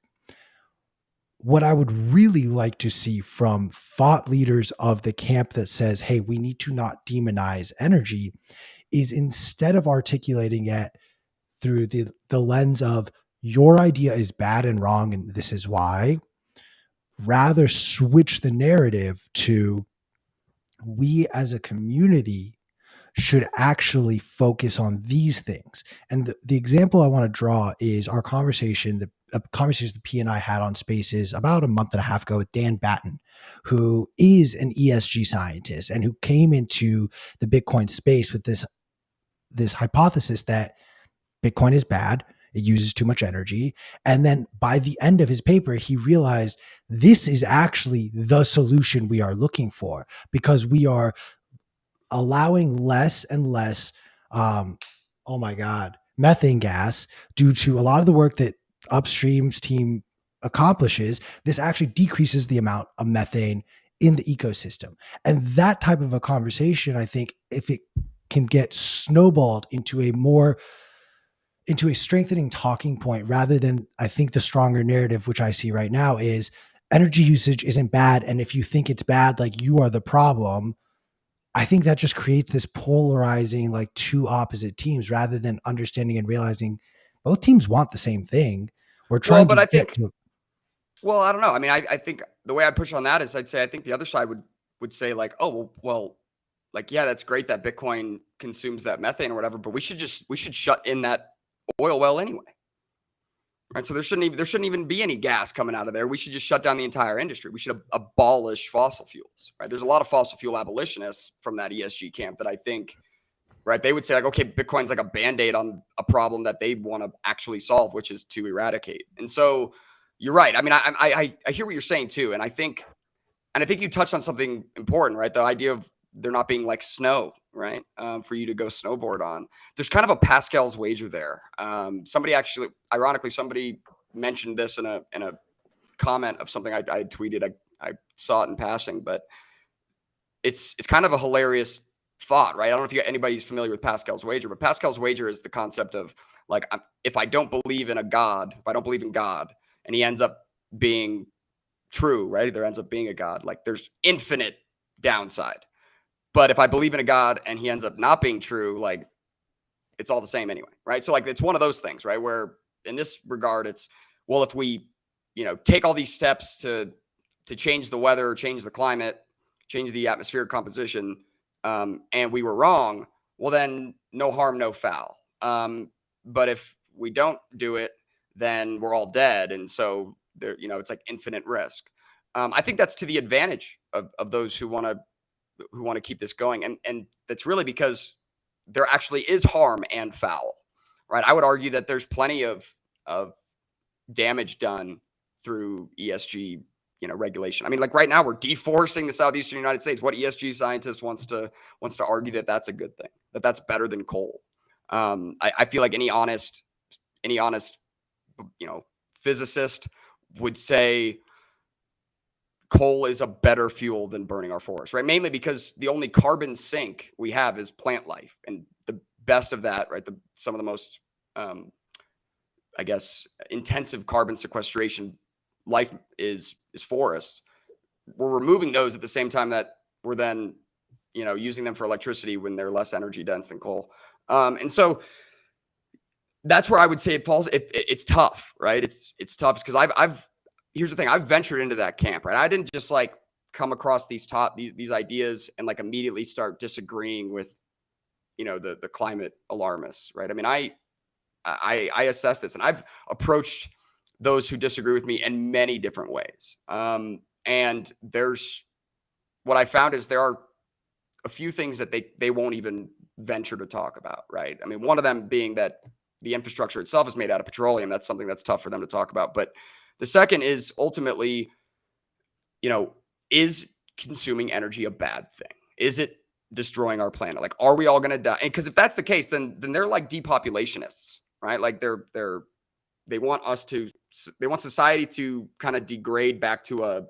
What I would really like to see from thought leaders of the camp that says, hey, we need to not demonize energy is instead of articulating it through the lens of your idea is bad and wrong and this is why, rather switch the narrative to we as a community should actually focus on these things. And the example I want to draw is our conversation, the conversations that P and I had on Spaces about a month and a half ago with Dan Batten, who is an ESG scientist and who came into the Bitcoin space with this hypothesis that Bitcoin is bad. It uses too much energy. And then by the end of his paper, he realized this is actually the solution we are looking for because we are allowing less and less, methane gas due to a lot of the work that Upstream's team accomplishes. This actually decreases the amount of methane in the ecosystem. And that type of a conversation, I think, if it can get snowballed into a strengthening talking point rather than, I think the stronger narrative, which I see right now, is energy usage isn't bad. And if you think it's bad, like you are the problem. I think that just creates this polarizing, like two opposite teams rather than understanding and realizing both teams want the same thing. We're trying to get to. Well, I don't know. I mean, I think the way I'd push on that is I'd say I think the other side would say like, oh, well, like, yeah, that's great that Bitcoin consumes that methane or whatever, but we should shut in that oil well anyway. Right. So there shouldn't even be any gas coming out of there. We should just shut down the entire industry. We should abolish fossil fuels. Right. There's a lot of fossil fuel abolitionists from that ESG camp that I think, right, they would say like, okay, Bitcoin's like a Band-Aid on a problem that they want to actually solve, which is to eradicate. And so you're right. I mean, I hear what you're saying too. And I think you touched on something important, right? The idea of there not being like snow, right? For you to go snowboard on. There's kind of a Pascal's wager there. Ironically, somebody mentioned this in a comment of something I tweeted. I saw it in passing, but it's kind of a hilarious thought, right? I don't know if anybody's familiar with Pascal's wager, but Pascal's wager is the concept of like, if I don't believe in God, and he ends up being true, right? There ends up being a God. Like there's infinite downside. But if I believe in a God and he ends up not being true, like it's all the same anyway, right? So like it's one of those things, right? Where in this regard, it's, well, if we, take all these steps to change the weather, change the climate, change the atmospheric composition, and we were wrong, well then no harm, no foul. but if we don't do it, then we're all dead. And so there, it's like infinite risk. I think that's to the advantage of those who want to keep this going. And that's really because there actually is harm and foul, right? I would argue that there's plenty of damage done through ESG, regulation. I mean, like right now we're deforesting the southeastern United States. What ESG scientist wants to argue that that's a good thing, that that's better than coal? I feel like any honest, physicist would say coal is a better fuel than burning our forests, right? Mainly because the only carbon sink we have is plant life, and the best of that, right? Some of the most, I guess, intensive carbon sequestration life is forests. We're removing those at the same time that we're then, using them for electricity when they're less energy dense than coal. And so that's where I would say it falls. It's tough, right? It's tough because here's the thing. I've ventured into that camp, right? I didn't just like come across these ideas and like immediately start disagreeing with, the climate alarmists, right? I mean, I assess this, and I've approached those who disagree with me in many different ways. And there's what I found is there are a few things that they won't even venture to talk about, right? I mean, one of them being that the infrastructure itself is made out of petroleum. That's something that's tough for them to talk about. But the second is ultimately, is consuming energy a bad thing? Is it destroying our planet? Like, are we all going to die? And because if that's the case, then they're like depopulationists, right? Like they want society to kind of degrade back to a,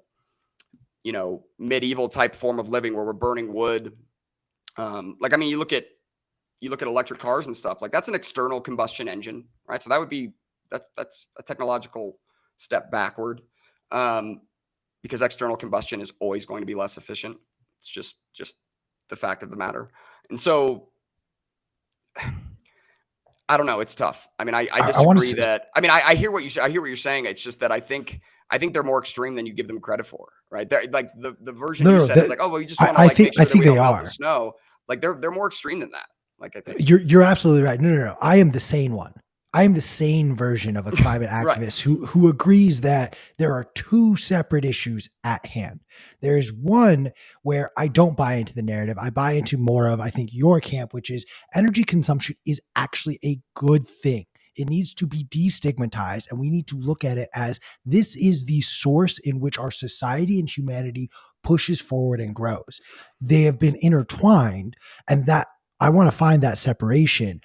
medieval type form of living where we're burning wood. Like, I mean, you look at electric cars and stuff, like that's an external combustion engine, right? So that's a technological step backward, because external combustion is always going to be less efficient. It's just the fact of the matter. And so I don't know. It's tough. I mean, I disagree that. I mean, I hear what you're saying. It's just that I think they're more extreme than you give them credit for, right? They're, like the version you said is like, oh well, you just want to like make sure that we don't melt the snow. Like they're more extreme than that. Like I think you're absolutely right. No. I am the sane one. I am the sane version of a climate activist who agrees that there are two separate issues at hand. There is one where I don't buy into the narrative. I buy into more of, I think, your camp, which is energy consumption is actually a good thing. It needs to be destigmatized, and we need to look at it as this is the source in which our society and humanity pushes forward and grows. They have been intertwined, and that I want to find that separation.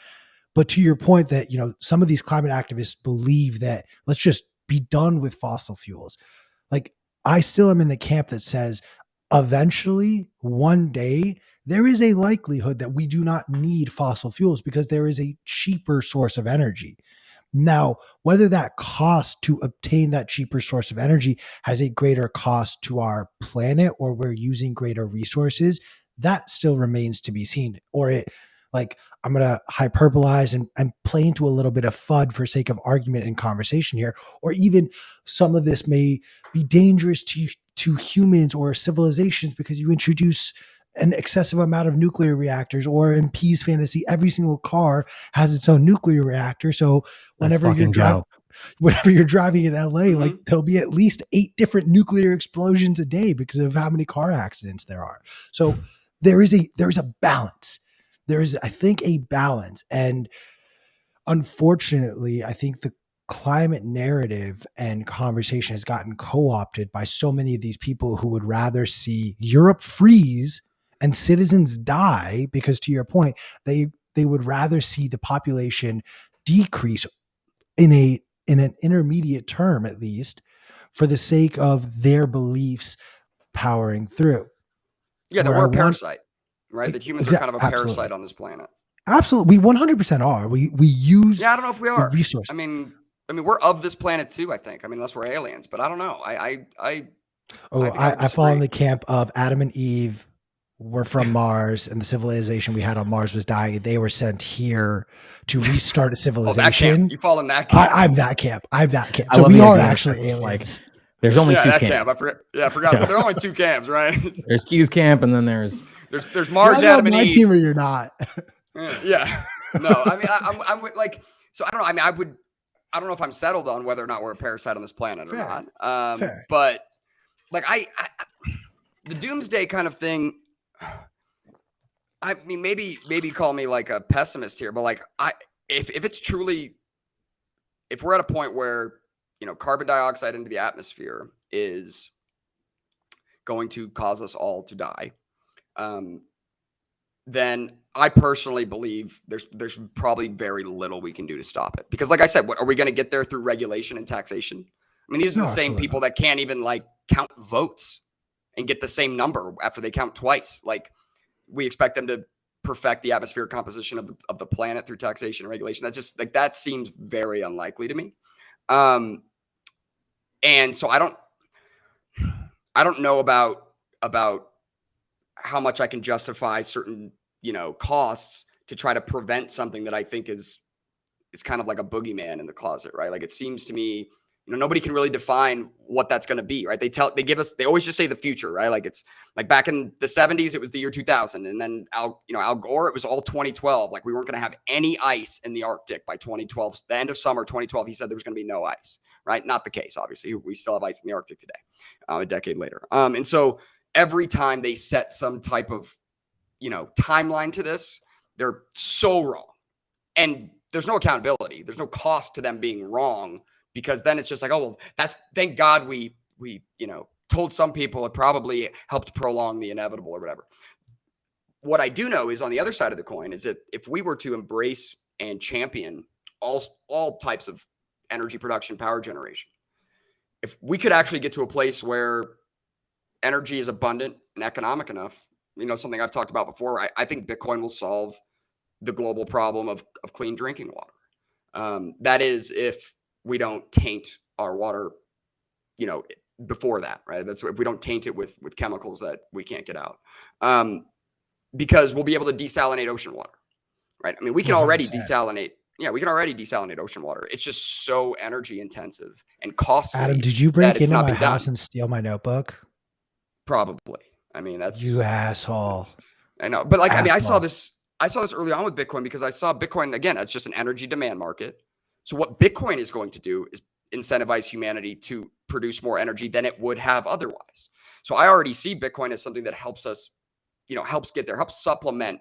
But to your point that, some of these climate activists believe that let's just be done with fossil fuels. Like, I still am in the camp that says eventually, one day, there is a likelihood that we do not need fossil fuels because there is a cheaper source of energy. Now, whether that cost to obtain that cheaper source of energy has a greater cost to our planet or we're using greater resources, that still remains to be seen. Or I'm going to hyperbolize and play into a little bit of FUD for sake of argument and conversation here, or even some of this may be dangerous to humans or civilizations because you introduce an excessive amount of nuclear reactors, or in P's fantasy, every single car has its own nuclear reactor. So whenever you're driving in LA, like there'll be at least 8 different nuclear explosions a day because of how many car accidents there are. So there is a balance. There is, I think, a balance. And unfortunately, I think the climate narrative and conversation has gotten co-opted by so many of these people who would rather see Europe freeze and citizens die because, to your point, they would rather see the population decrease in an intermediate term, at least, for the sake of their beliefs powering through. Yeah, that we're a parasite. Right, that humans are kind of a parasite on this planet. Absolutely, we 100% are. We use. Yeah, I don't know if we are. Resource. I mean, we're of this planet too. I think. I mean, unless we're aliens, but I don't know. I fall in the camp of Adam and Eve were from Mars, and the civilization we had on Mars was dying. They were sent here to restart a civilization. That camp. You fall in that camp. I'm that camp. So we are actually aliens. Like, there's only two camps. I forgot. But there are only 2 camps, right? There's Q's camp, and then there's Mars, Adam, and Eve. My team, or you're not. Yeah. No, I mean, I'm like, So I don't know. I mean, I don't know if I'm settled on whether or not we're a parasite on this planet or Fair. not. Fair. But like the doomsday kind of thing, I mean, maybe call me like a pessimist here, but like if it's truly, if we're at a point where, you know, carbon dioxide into the atmosphere is going to cause us all to die, then I personally believe there's probably very little we can do to stop it. Because like I said, what are we going to get there through regulation and taxation? I mean, these are the same people that can't even like count votes and get the same number after they count twice. Like, we expect them to perfect the atmospheric composition of the planet through taxation and regulation. That just like, that seems very unlikely to me. And so I don't know about how much I can justify certain, you know, costs to try to prevent something that I think is kind of like a boogeyman in the closet, right? Like, it seems to me, you know, nobody can really define what that's going to be, right? They always just say the future, right? Like, it's like back in the 70s, it was the year 2000. And then Al Gore, it was all 2012. Like, we weren't going to have any ice in the Arctic by 2012. The end of summer 2012, he said there was going to be no ice, right? Not the case, obviously. We still have ice in the Arctic today, a decade later. And so every time they set some type of, you know, timeline to this, they're so wrong. And there's no accountability. There's no cost to them being wrong, because then it's just like, oh, well, thank God we, you know, told some people it probably helped prolong the inevitable or whatever. What I do know is, on the other side of the coin, is that if we were to embrace and champion all types of energy production, power generation, if we could actually get to a place where energy is abundant and economic enough, you know, something I've talked about before, I think Bitcoin will solve the global problem of clean drinking water. That is, if we don't taint our water, you know, before that, right? That's if we don't taint it with chemicals that we can't get out, because we'll be able to desalinate ocean water, right? I mean, we can already desalinate. Yeah, we can already desalinate ocean water. It's just so energy intensive and costly. Adam, did you break into my house and steal my notebook? Probably. I mean, that's you asshole. I know, but like, I mean, I saw this early on with Bitcoin, because I saw Bitcoin, again, it's just an energy demand market. So what Bitcoin is going to do is incentivize humanity to produce more energy than it would have otherwise. So I already see Bitcoin as something that helps us, you know, helps get there, helps supplement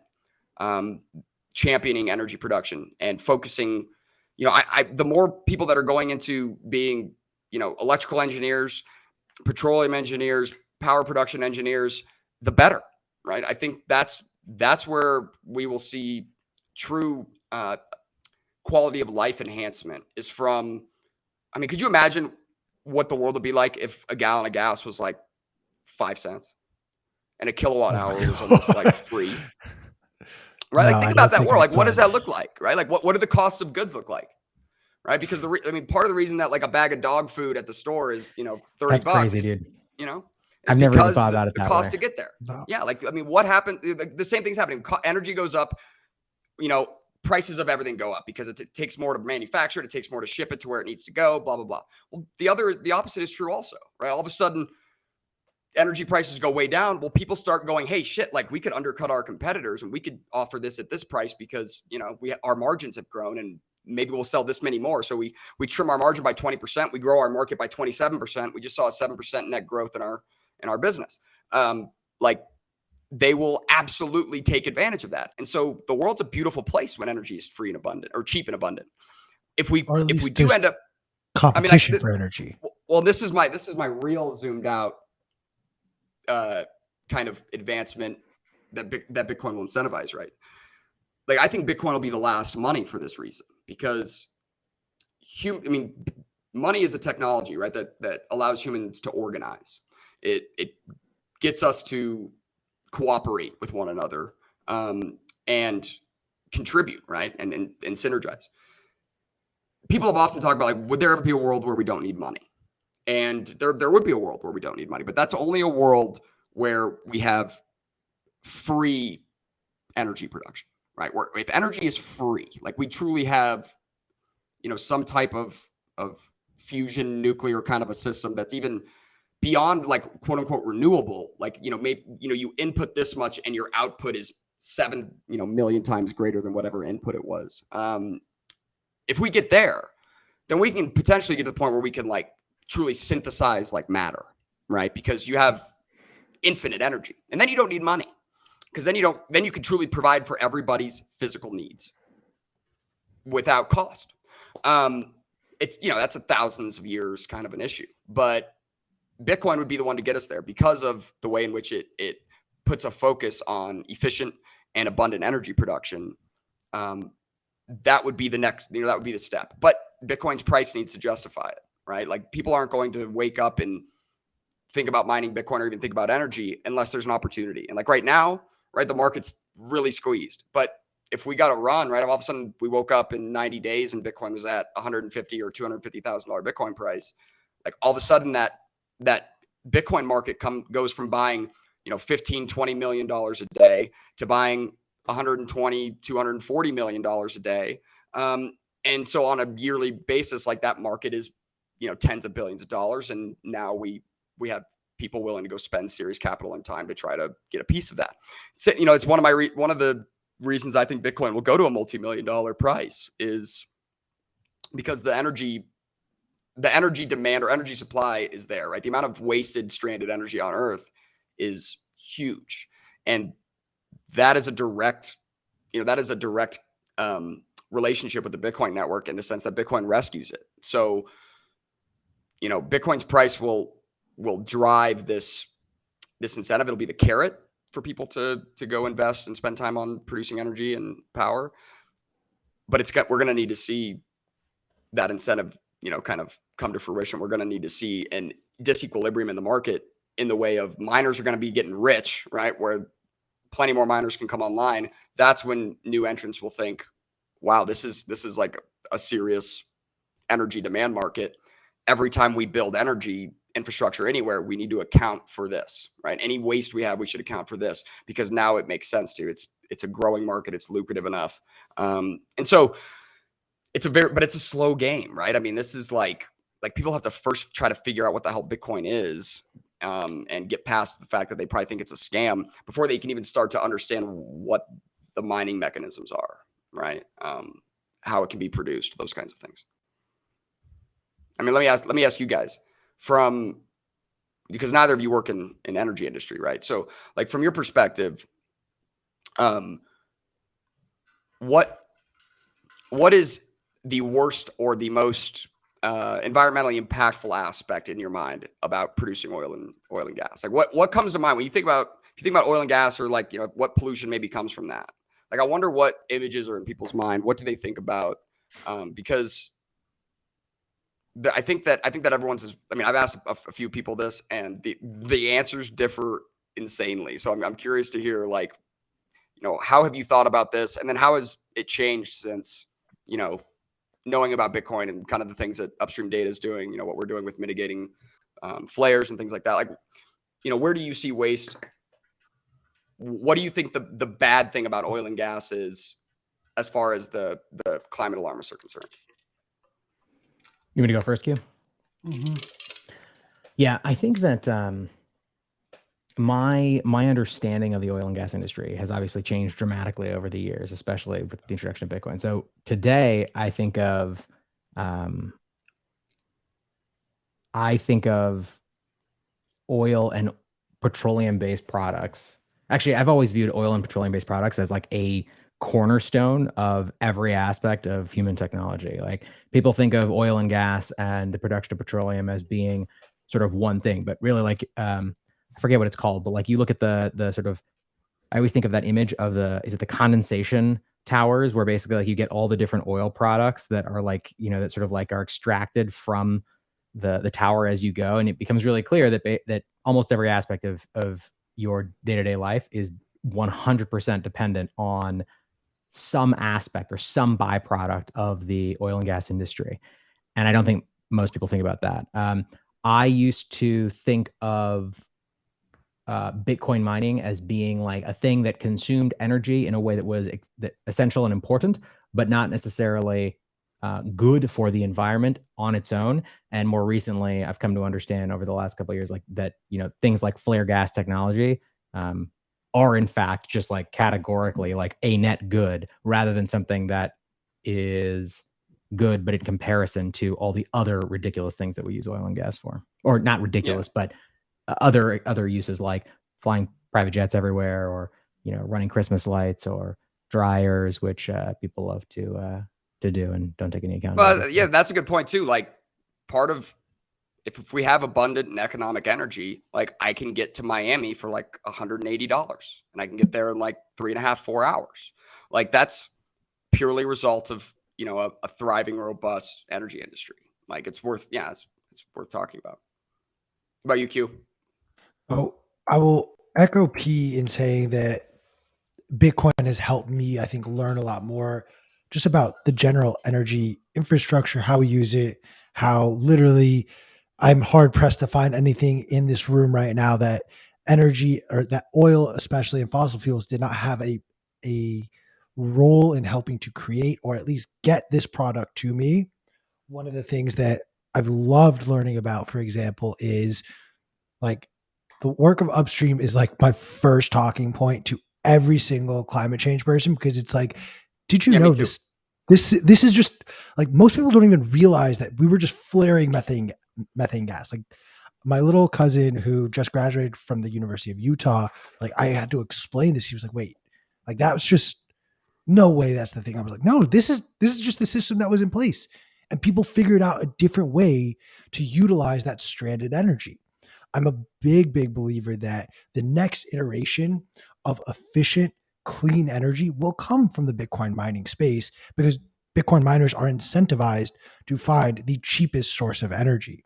championing energy production and focusing, you know, the more people that are going into being, you know, electrical engineers, petroleum engineers, power production engineers, the better, right? I think that's where we will see true quality of life enhancement is from. I mean, could you imagine what the world would be like if a gallon of gas was like 5 cents and a kilowatt hour was almost like free? Right? Like, think about that world. Like, what does that look like? Right? Like, what do the costs of goods look like? Right? Because I mean, part of the reason that like a bag of dog food at the store is, you know, $30. That's crazy, dude. You know, I've never even thought about it that way. The cost to get there. No. Yeah. Like, I mean, what happened? The same thing's happening. Energy goes up, you know, prices of everything go up because it takes more to manufacture it. It takes more to ship it to where it needs to go, blah, blah, blah. Well, the opposite is true also, right? All of a sudden, energy prices go way down. Well, people start going, hey, shit, like, we could undercut our competitors and we could offer this at this price because, you know, our margins have grown and maybe we'll sell this many more. So we trim our margin by 20%. We grow our market by 27%. We just saw a 7% net growth in our business. Like, they will absolutely take advantage of that. And so the world's a beautiful place when energy is free and abundant, or cheap and abundant. If we do end up competition for energy. Well, this is my real zoomed out kind of advancement that Bitcoin will incentivize, right? Like, I think Bitcoin will be the last money for this reason, because money is a technology, right? That allows humans to organize. It gets us to cooperate with one another and contribute, right? And synergize. People have often talked about, like, would there ever be a world where we don't need money? And there would be a world where we don't need money, but that's only a world where we have free energy production, right? Where if energy is free, like we truly have, you know, some type of fusion nuclear kind of a system that's even beyond, like, quote unquote renewable, like, you know, maybe, you know, you input this much and your output is 7 million times greater than whatever input it was. If we get there, then we can potentially get to the point where we can like truly synthesize like matter, right? Because you have infinite energy, and then you don't need money, because then you can truly provide for everybody's physical needs without cost. It's, that's a thousands of years kind of an issue, but Bitcoin would be the one to get us there because of the way in which it puts a focus on efficient and abundant energy production. That would be the next, that would be the step. But Bitcoin's price needs to justify it, right? Like, people aren't going to wake up and think about mining Bitcoin or even think about energy unless there's an opportunity. And like right now, right, the market's really squeezed. But if we got a run, right, all of a sudden we woke up in 90 days and Bitcoin was at $150,000 or $250,000 Bitcoin price, like all of a sudden that Bitcoin market goes from buying, $15-20 million a day to buying $120-240 million a day. And so on a yearly basis, like, that market is, tens of billions of dollars. And now we have people willing to go spend serious capital and time to try to get a piece of that. So, it's one of the reasons I think Bitcoin will go to a multi-million-dollar price is because the energy demand or energy supply is there, right? The amount of wasted stranded energy on Earth is huge. And that is a direct, relationship with the Bitcoin network, in the sense that Bitcoin rescues it. So, Bitcoin's price will drive this incentive. It'll be the carrot for people to go invest and spend time on producing energy and power. But we're going to need to see that incentive, kind of come to fruition. We're going to need to see an disequilibrium in the market, in the way of miners are going to be getting rich, right? Where plenty more miners can come online. That's when new entrants will think, wow, this is like a serious energy demand market. Every time we build energy infrastructure anywhere, we need to account for this, right? Any waste we have, we should account for this, because now it makes sense to. It's a growing market. It's lucrative enough. And so but it's a slow game, right? I mean, this is like people have to first try to figure out what the hell Bitcoin is, and get past the fact that they probably think it's a scam before they can even start to understand what the mining mechanisms are, right? How it can be produced, those kinds of things. I mean, let me ask you guys, because neither of you work in energy industry, right? So, like, from your perspective, what is the worst or the most environmentally impactful aspect in your mind about producing oil and gas? Like, what comes to mind when you think about oil and gas, or like, what pollution maybe comes from that? Like, I wonder what images are in people's mind. What do they think about? Because I think that everyone's. I mean, I've asked a few people this, and the answers differ insanely. So I'm curious to hear, like, how have you thought about this, and then how has it changed since, knowing about Bitcoin and kind of the things that Upstream Data is doing, what we're doing with mitigating flares and things like that. Like, where do you see waste? What do you think the bad thing about oil and gas is, as far as the climate alarmists are concerned? You want me to go first, Q? Mm-hmm. Yeah, I think that my understanding of the oil and gas industry has obviously changed dramatically over the years, especially with the introduction of Bitcoin. So today, I think of oil and petroleum-based products. Actually, I've always viewed oil and petroleum-based products as like a cornerstone of every aspect of human technology. Like, people think of oil and gas and the production of petroleum as being sort of one thing, but really, like, I forget what it's called, but like, you look at the sort of, I always think of that image of is it the condensation towers, where basically, like, you get all the different oil products that are like, that sort of like are extracted from the tower as you go. And it becomes really clear that almost every aspect of your day-to-day life is 100% dependent on some aspect or some byproduct of the oil and gas industry. And I don't think most people think about that. I used to think of Bitcoin mining as being like a thing that consumed energy in a way that was essential and important, but not necessarily good for the environment on its own. And more recently, I've come to understand over the last couple of years, like, that, things like flare gas technology are in fact just like categorically like a net good, rather than something that is good, but in comparison to all the other ridiculous things that we use oil and gas for, or not ridiculous, but other uses like flying private jets everywhere, or running Christmas lights or dryers, which people love to do and don't take any accountability. Well, yeah, that's a good point too. Like, part of if we have abundant and economic energy, like I can get to Miami for like $180, and I can get there in like 3.5, 4 hours. Like, that's purely a result of a thriving, robust energy industry. Like, it's worth talking about. What about you, Q? Oh, I will echo P in saying that Bitcoin has helped me, I think, learn a lot more just about the general energy infrastructure, how we use it, how literally I'm hard pressed to find anything in this room right now that energy, or that oil, especially in fossil fuels, did not have a role in helping to create or at least get this product to me. One of the things that I've loved learning about, for example, is like the work of upstream is like my first talking point to every single climate change person, because it's like, did you know this is just like, most people don't even realize that we were just flaring methane gas. Like, my little cousin who just graduated from the University of Utah, like, I had to explain this. He was like, wait, like, that was just no way that's the thing. I was like, no, this is just the system that was in place. And people figured out a different way to utilize that stranded energy. I'm a big believer that the next iteration of efficient, clean energy will come from the Bitcoin mining space, because Bitcoin miners are incentivized to find the cheapest source of energy.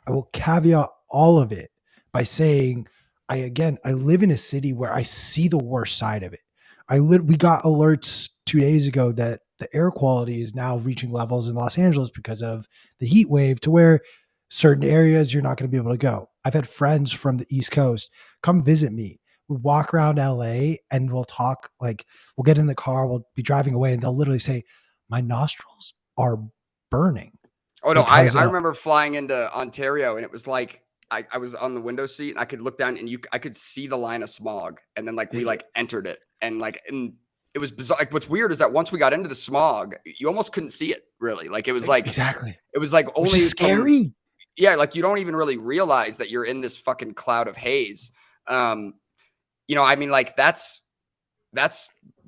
I will caveat all of it by saying, I live in a city where I see the worst side of it. We got alerts 2 days ago that the air quality is now reaching levels in Los Angeles because of the heat wave, to where certain areas you're not going to be able to go. I've had friends from the East Coast come visit me. We walk around LA and we'll talk, like, we'll get in the car, we'll be driving away, and they'll literally say, my nostrils are burning. Oh no, I remember flying into Ontario, and it was like I was on the window seat and I could look down and I could see the line of smog, and then like we like entered it, and it was bizarre. Like, what's weird is that once we got into the smog, you almost couldn't see it really. Like, it was like it was like only scary. Yeah, like you don't even really realize that you're in this fucking cloud of haze. I mean, like that's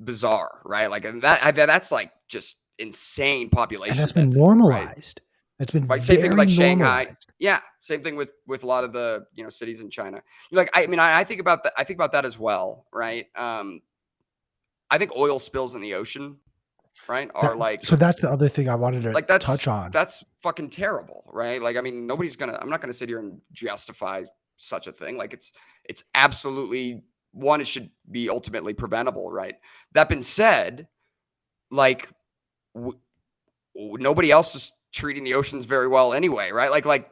bizarre, right? Like, that's like just insane population. And that's been normalized. Right? That's been right. Same thing with like normalized. Shanghai. Yeah, same thing with a lot of the cities in China. Like, I mean, I think about that. I think about that as well, right? I think oil spills in the ocean, right, are like, so that's the other thing I wanted to like touch on. That's fucking terrible, right? Like, I mean, I'm not gonna sit here and justify such a thing. Like, it's absolutely one, it should be ultimately preventable, right? That being said, like, nobody else is treating the oceans very well anyway, right? Like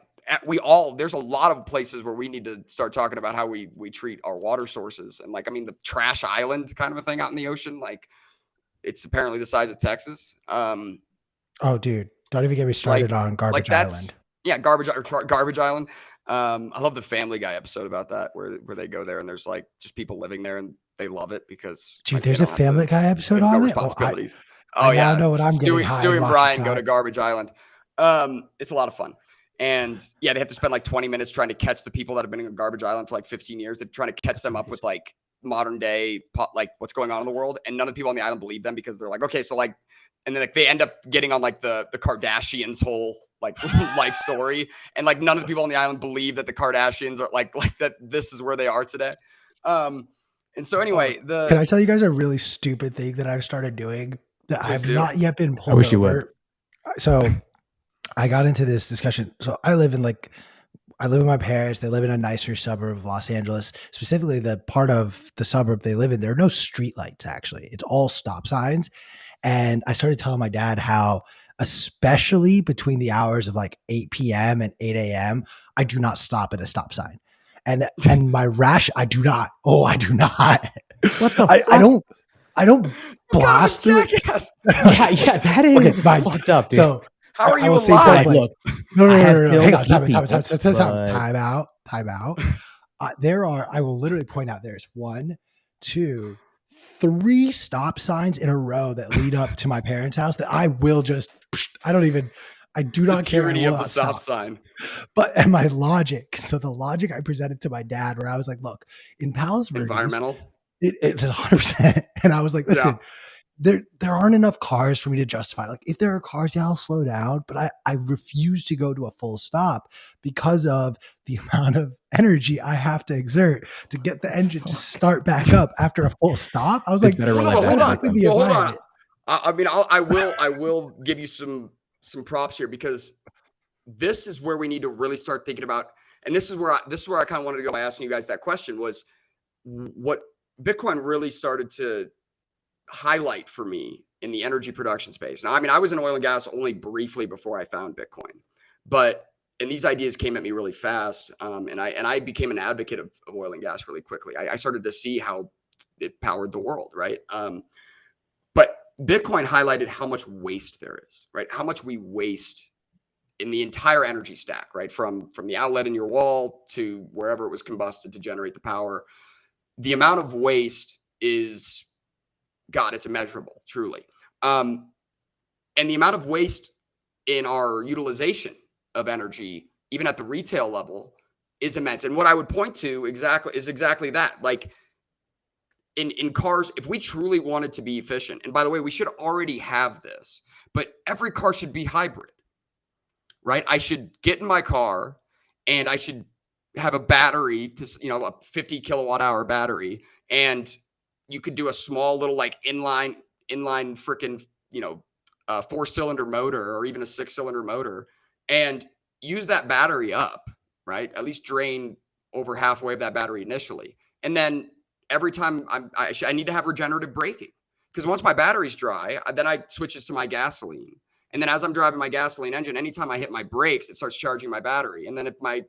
there's a lot of places where we need to start talking about how we treat our water sources. And like, I mean, the trash island kind of a thing out in the ocean, like, it's apparently the size of Texas. Oh, dude, don't even get me started on Garbage Island. Yeah, Garbage Island. I love the Family Guy episode about that, where they go there and there's like just people living there and they love it because, dude, like, there's a Family Guy episode on no it. responsibilities. I now know what I'm getting. Stewie and Brian go to Garbage Island. It's a lot of fun. And yeah, they have to spend like 20 minutes trying to catch the people that have been in Garbage Island for like 15 years. They're trying to catch them up with like modern day, like what's going on in the world. And none of the people on the island believe them, because they're like, okay, so like, and then like they end up getting on like the Kardashians' whole like life story. And like none of the people on the island believe that the Kardashians are like that this is where they are today. And so anyway, can I tell you guys a really stupid thing that I've started doing that I've not yet been pulled over? I wish you would. So I got into this discussion. So I live with my parents. They live in a nicer suburb of Los Angeles, specifically the part of the suburb they live in. There are no streetlights, actually. It's all stop signs. And I started telling my dad how, especially between the hours of like 8 p.m. and 8 a.m., I do not stop at a stop sign. And my rash, I do not. Oh, I do not. What the fuck? I don't blast through it. Yeah, that is fucked up, dude. So how are you alive? Look, no. Hang on, time out. I will literally point out there's 1, 2, 3 stop signs in a row that lead up to my parents' house that I will just, I do not care. I will not stop. Sign. But and my logic, so the logic I presented to my dad, where I was like, look, in Palos Verdes, environmental, it's 100%. And I was like, listen, there aren't enough cars for me to justify. Like, if there are cars, yeah, I'll slow down, but I refuse to go to a full stop because of the amount of energy I have to exert to get the engine to start back up after a full stop. I was like, hold on. I mean, I will give you some props here, because this is where we need to really start thinking about, and this is where I kind of wanted to go by asking you guys that question, was what Bitcoin really started to highlight for me in the energy production space. Now, I mean, I was in oil and gas only briefly before I found Bitcoin, and these ideas came at me really fast. And I became an advocate of oil and gas really quickly. I started to see how it powered the world, right? But Bitcoin highlighted how much waste there is, right? How much we waste in the entire energy stack, right? From the outlet in your wall to wherever it was combusted to generate the power. The amount of waste is, God, it's immeasurable, truly. And the amount of waste in our utilization of energy, even at the retail level, is immense. And what I would point to is exactly that. Like, in cars, if we truly wanted to be efficient, and by the way, we should already have this, but every car should be hybrid, right? I should get in my car and I should have a battery to, a 50 kilowatt hour battery. And you could do a small little like inline freaking, 4-cylinder motor, or even a 6-cylinder motor, and use that battery up, right? At least drain over halfway of that battery initially. And then every time I need to have regenerative braking, because once my battery's dry, then I switches to my gasoline. And then as I'm driving my gasoline engine, anytime I hit my brakes, it starts charging my battery. And then if my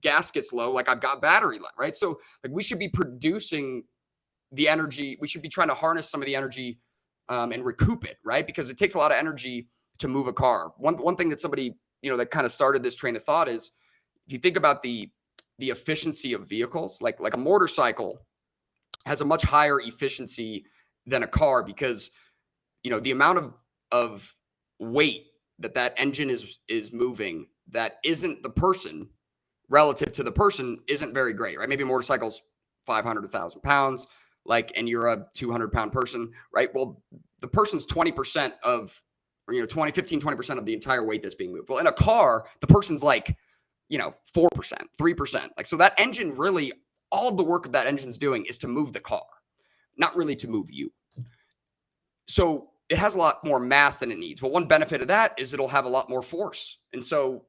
gas gets low, like, I've got battery left, right? So like, we should be producing the energy. We should be trying to harness some of the energy and recoup it, right? Because it takes a lot of energy to move a car. One thing that somebody, that kind of started this train of thought is, if you think about the efficiency of vehicles, like a motorcycle has a much higher efficiency than a car, because, the amount of weight that engine is moving that isn't the person relative to the person isn't very great, right? Maybe a motorcycle's 500 to 1,000 pounds, like, and you're a 200-pound person, right? Well, the person's 20% of, or 20% of the entire weight that's being moved. Well, in a car, the person's like, 4%, 3%. Like, so that engine, really, all of the work of that engine's doing is to move the car, not really to move you. So it has a lot more mass than it needs. Well, one benefit of that is it'll have a lot more force. And so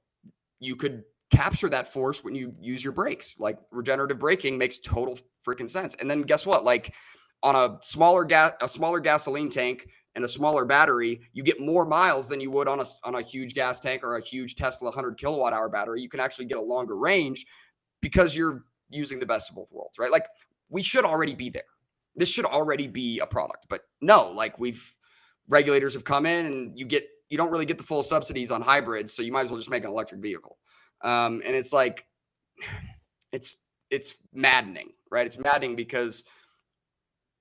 you could capture that force when you use your brakes. Like, regenerative braking makes total freaking sense. And then guess what? Like, on a smaller gasoline tank and a smaller battery, you get more miles than you would on a huge gas tank or a huge Tesla 100 kilowatt hour battery. You can actually get a longer range because you're using the best of both worlds, right? Like, we should already be there. This should already be a product, but no, like, regulators have come in, and you don't really get the full subsidies on hybrids. So you might as well just make an electric vehicle. And it's like, it's maddening, right? It's maddening because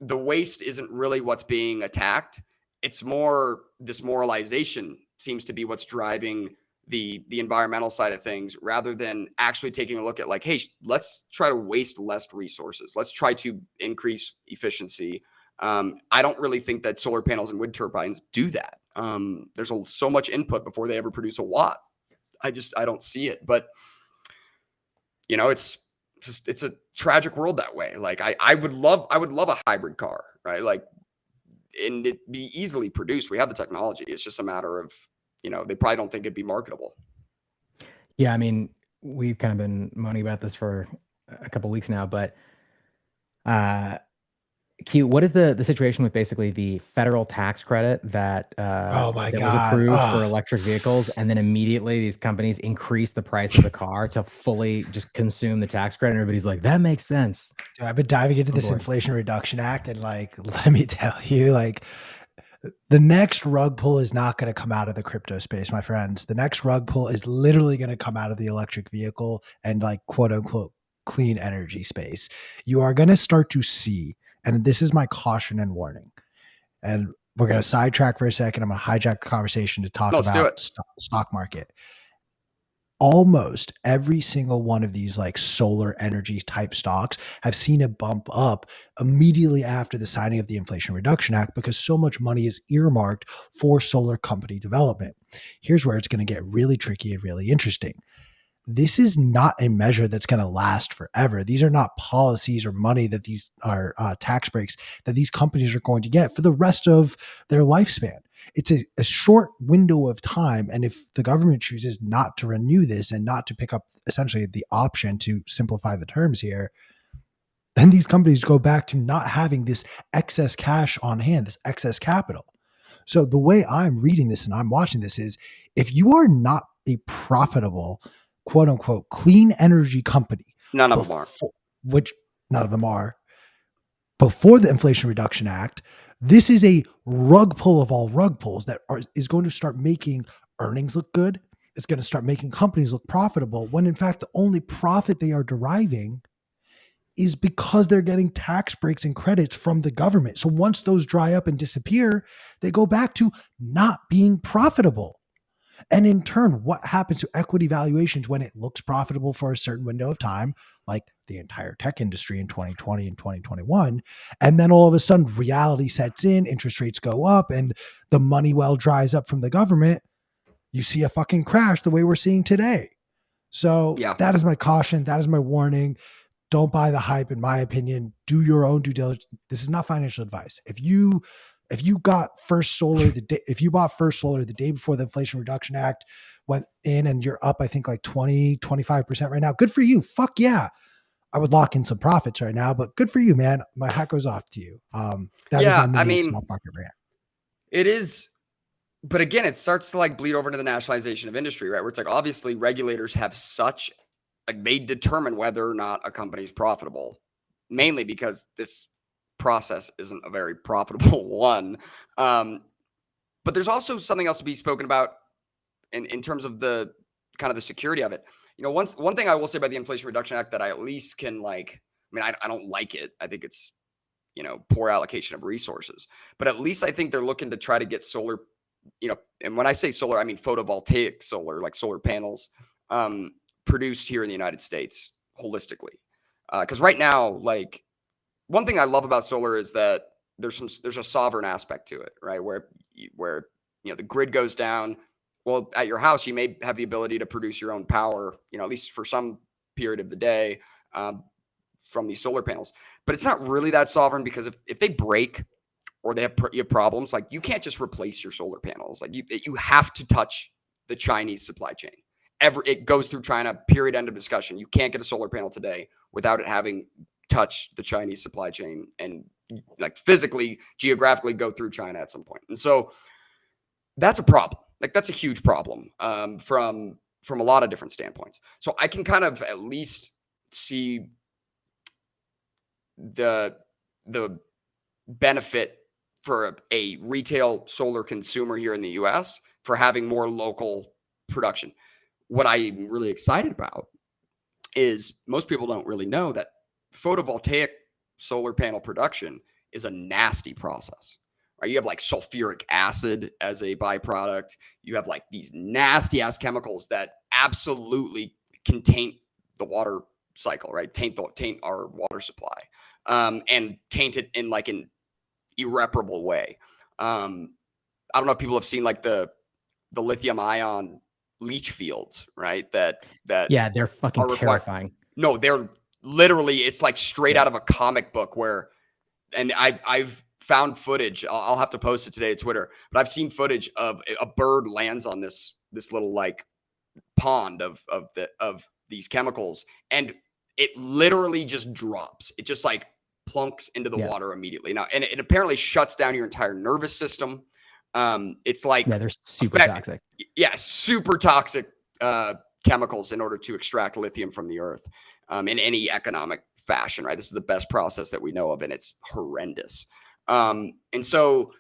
the waste isn't really what's being attacked. It's more this moralization seems to be what's driving the environmental side of things, rather than actually taking a look at, like, hey, let's try to waste less resources. Let's try to increase efficiency. I don't really think that solar panels and wind turbines do that. There's so much input before they ever produce a watt. I don't see it, but it's a tragic world that way. Like, I would love a hybrid car, right? Like, and it'd be easily produced. We have the technology. It's just a matter of, they probably don't think it'd be marketable. Yeah. I mean, we've kind of been moaning about this for a couple of weeks now, but, Q, what is the situation with basically the federal tax credit that was approved for electric vehicles, and then immediately these companies increase the price of the car to fully just consume the tax credit? And everybody's like, that makes sense. Dude, I've been diving into this Inflation Reduction Act, and like, let me tell you, like, the next rug pull is not going to come out of the crypto space, my friends. The next rug pull is literally going to come out of the electric vehicle and, like, quote unquote clean energy space. You are going to start to see And this is my caution and warning. And we're going to sidetrack for a second. I'm going to hijack the conversation to talk about stock market. Almost every single one of these like solar energy type stocks have seen a bump up immediately after the signing of the Inflation Reduction Act because so much money is earmarked for solar company development. Here's where it's going to get really tricky and really interesting. This is not a measure that's going to last forever. These are not policies or money that these are tax breaks that these companies are going to get for the rest of their lifespan. It's a short window of time. And if the government chooses not to renew this and not to pick up essentially the option to simplify the terms here, then these companies go back to not having this excess cash on hand, this excess capital. So the way I'm reading this and I'm watching this is if you are not a profitable, quote unquote, clean energy company, none of them are, which none of them are, before the Inflation Reduction Act, this is a rug pull of all rug pulls that is going to start making earnings look good. It's going to start making companies look profitable when in fact the only profit they are deriving is because they're getting tax breaks and credits from the government. So once those dry up and disappear, they go back to not being profitable. And in turn, what happens to equity valuations when it looks profitable for a certain window of time, like the entire tech industry in 2020 and 2021, and then all of a sudden reality sets in, interest rates go up, and the money well dries up from the government, you see a fucking crash the way we're seeing today. So that is my caution. That is my warning. Don't buy the hype, in my opinion. Do your own due diligence. This is not financial advice. If you got First Solar if you bought First Solar the day before the Inflation Reduction Act went in and you're up, I think like 20-25% right now, good for you. Fuck yeah. I would lock in some profits right now, but good for you, man. My hat goes off to you. That is my mini stock market rant. It is. But again, it starts to like bleed over into the nationalization of industry, right? Where it's like, obviously regulators have such, like they determine whether or not a company is profitable, mainly because this process isn't a very profitable one. But there's also something else to be spoken about in terms of the kind of the security of it. You know, one thing I will say about the Inflation Reduction Act that I at least can like, I mean, I don't like it. I think it's, you know, poor allocation of resources, but at least I think they're looking to try to get solar, you know, and when I say solar, I mean photovoltaic solar, like solar panels, produced here in the United States holistically. Because right now, like one thing I love about solar is that there's a sovereign aspect to it, right? Where you know the grid goes down. Well, at your house, you may have the ability to produce your own power, you know, at least for some period of the day, from these solar panels. But it's not really that sovereign because if they break or you have problems, like you can't just replace your solar panels. Like you have to touch the Chinese supply chain. It goes through China, period, end of discussion. You can't get a solar panel today without it having touched the Chinese supply chain and like physically, geographically go through China at some point. And so that's a problem. Like that's a huge problem from a lot of different standpoints. So I can kind of at least see the benefit for a retail solar consumer here in the US for having more local production. What I'm really excited about is most people don't really know that photovoltaic solar panel production is a nasty process. Right? You have like sulfuric acid as a byproduct. You have like these nasty ass chemicals that absolutely can taint the water cycle, right? Taint our water supply, and taint it in like an irreparable way. I don't know if people have seen like the lithium ion leach fields, right? Yeah, they're fucking terrifying. No, they're literally, it's like straight out of a comic book and I've found footage. I'll have to post it today to Twitter, but I've seen footage of a bird lands on this little like pond of these chemicals, and it literally just drops. It just like plunks into the water immediately. Now, and it apparently shuts down your entire nervous system. It's like they're super toxic. Yeah, super toxic chemicals in order to extract lithium from the earth in any economic fashion, right? This is the best process that we know of, and it's horrendous. And so,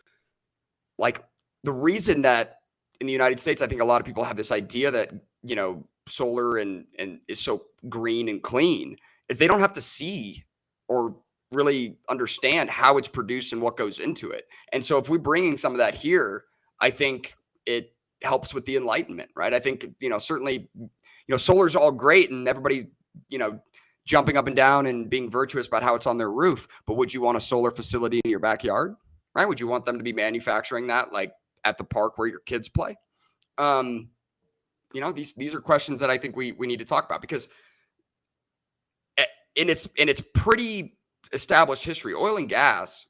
like, the reason that in the United States, I think a lot of people have this idea that, you know, solar and is so green and clean is they don't have to see or really understand how it's produced and what goes into it. And so if we're bringing some of that here, I think it helps with the enlightenment, right? I think, certainly, solar's all great and everybody, jumping up and down and being virtuous about how it's on their roof. But would you want a solar facility in your backyard, right? Would you want them to be manufacturing that like at the park where your kids play? These are questions that I think we need to talk about, because in its pretty established history, oil and gas,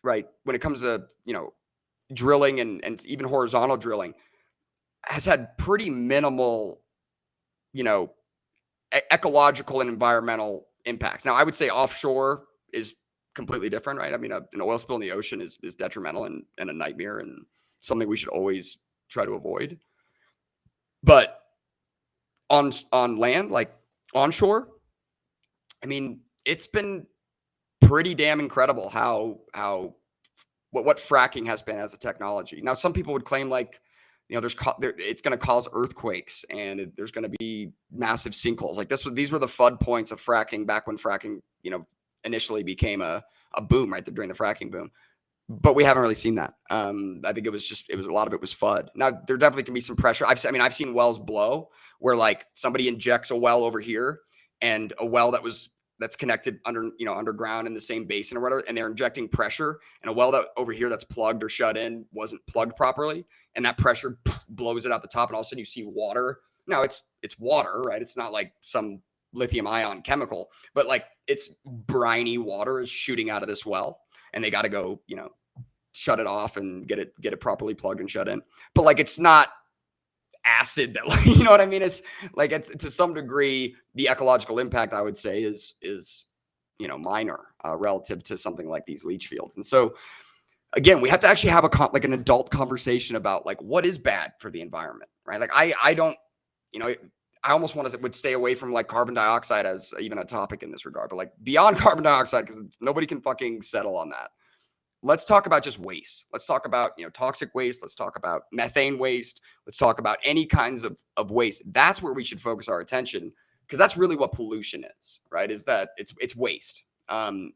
right, when it comes to drilling and even horizontal drilling, has had pretty minimal ecological and environmental impacts. Now, I would say offshore is completely different, right? I mean, an oil spill in the ocean is detrimental and a nightmare and something we should always try to avoid. But on land, like onshore, I mean, it's been pretty damn incredible what fracking has been as a technology. Now, some people would claim like, it's going to cause earthquakes and there's going to be massive sinkholes. Like these were the FUD points of fracking back when fracking, initially became a boom, right? During the fracking boom. But we haven't really seen that. I think it was a lot of it was FUD. Now there definitely can be some pressure. I've seen wells blow where like somebody injects a well over here and a well that's connected underground in the same basin or whatever, and they're injecting pressure, and a well that over here that's plugged or shut in wasn't plugged properly, and that pressure blows it out the top, and all of a sudden you see water. Now it's water, right? It's not like some lithium ion chemical, but like it's briny water is shooting out of this well, and they got to go, shut it off and get it properly plugged and shut in. But like it's not acid that, like, you know what I mean? It's like, it's to some degree the ecological impact, I would say, is minor relative to something like these leach fields. And so again, we have to actually have an adult conversation about like what is bad for the environment, right? Like I don't, I almost would stay away from like carbon dioxide as even a topic in this regard, but like beyond carbon dioxide, because nobody can fucking settle on that. Let's talk about just waste. Let's talk about, toxic waste. Let's talk about methane waste. Let's talk about any kinds of waste. That's where we should focus our attention, because that's really what pollution is, right? Is that it's waste. For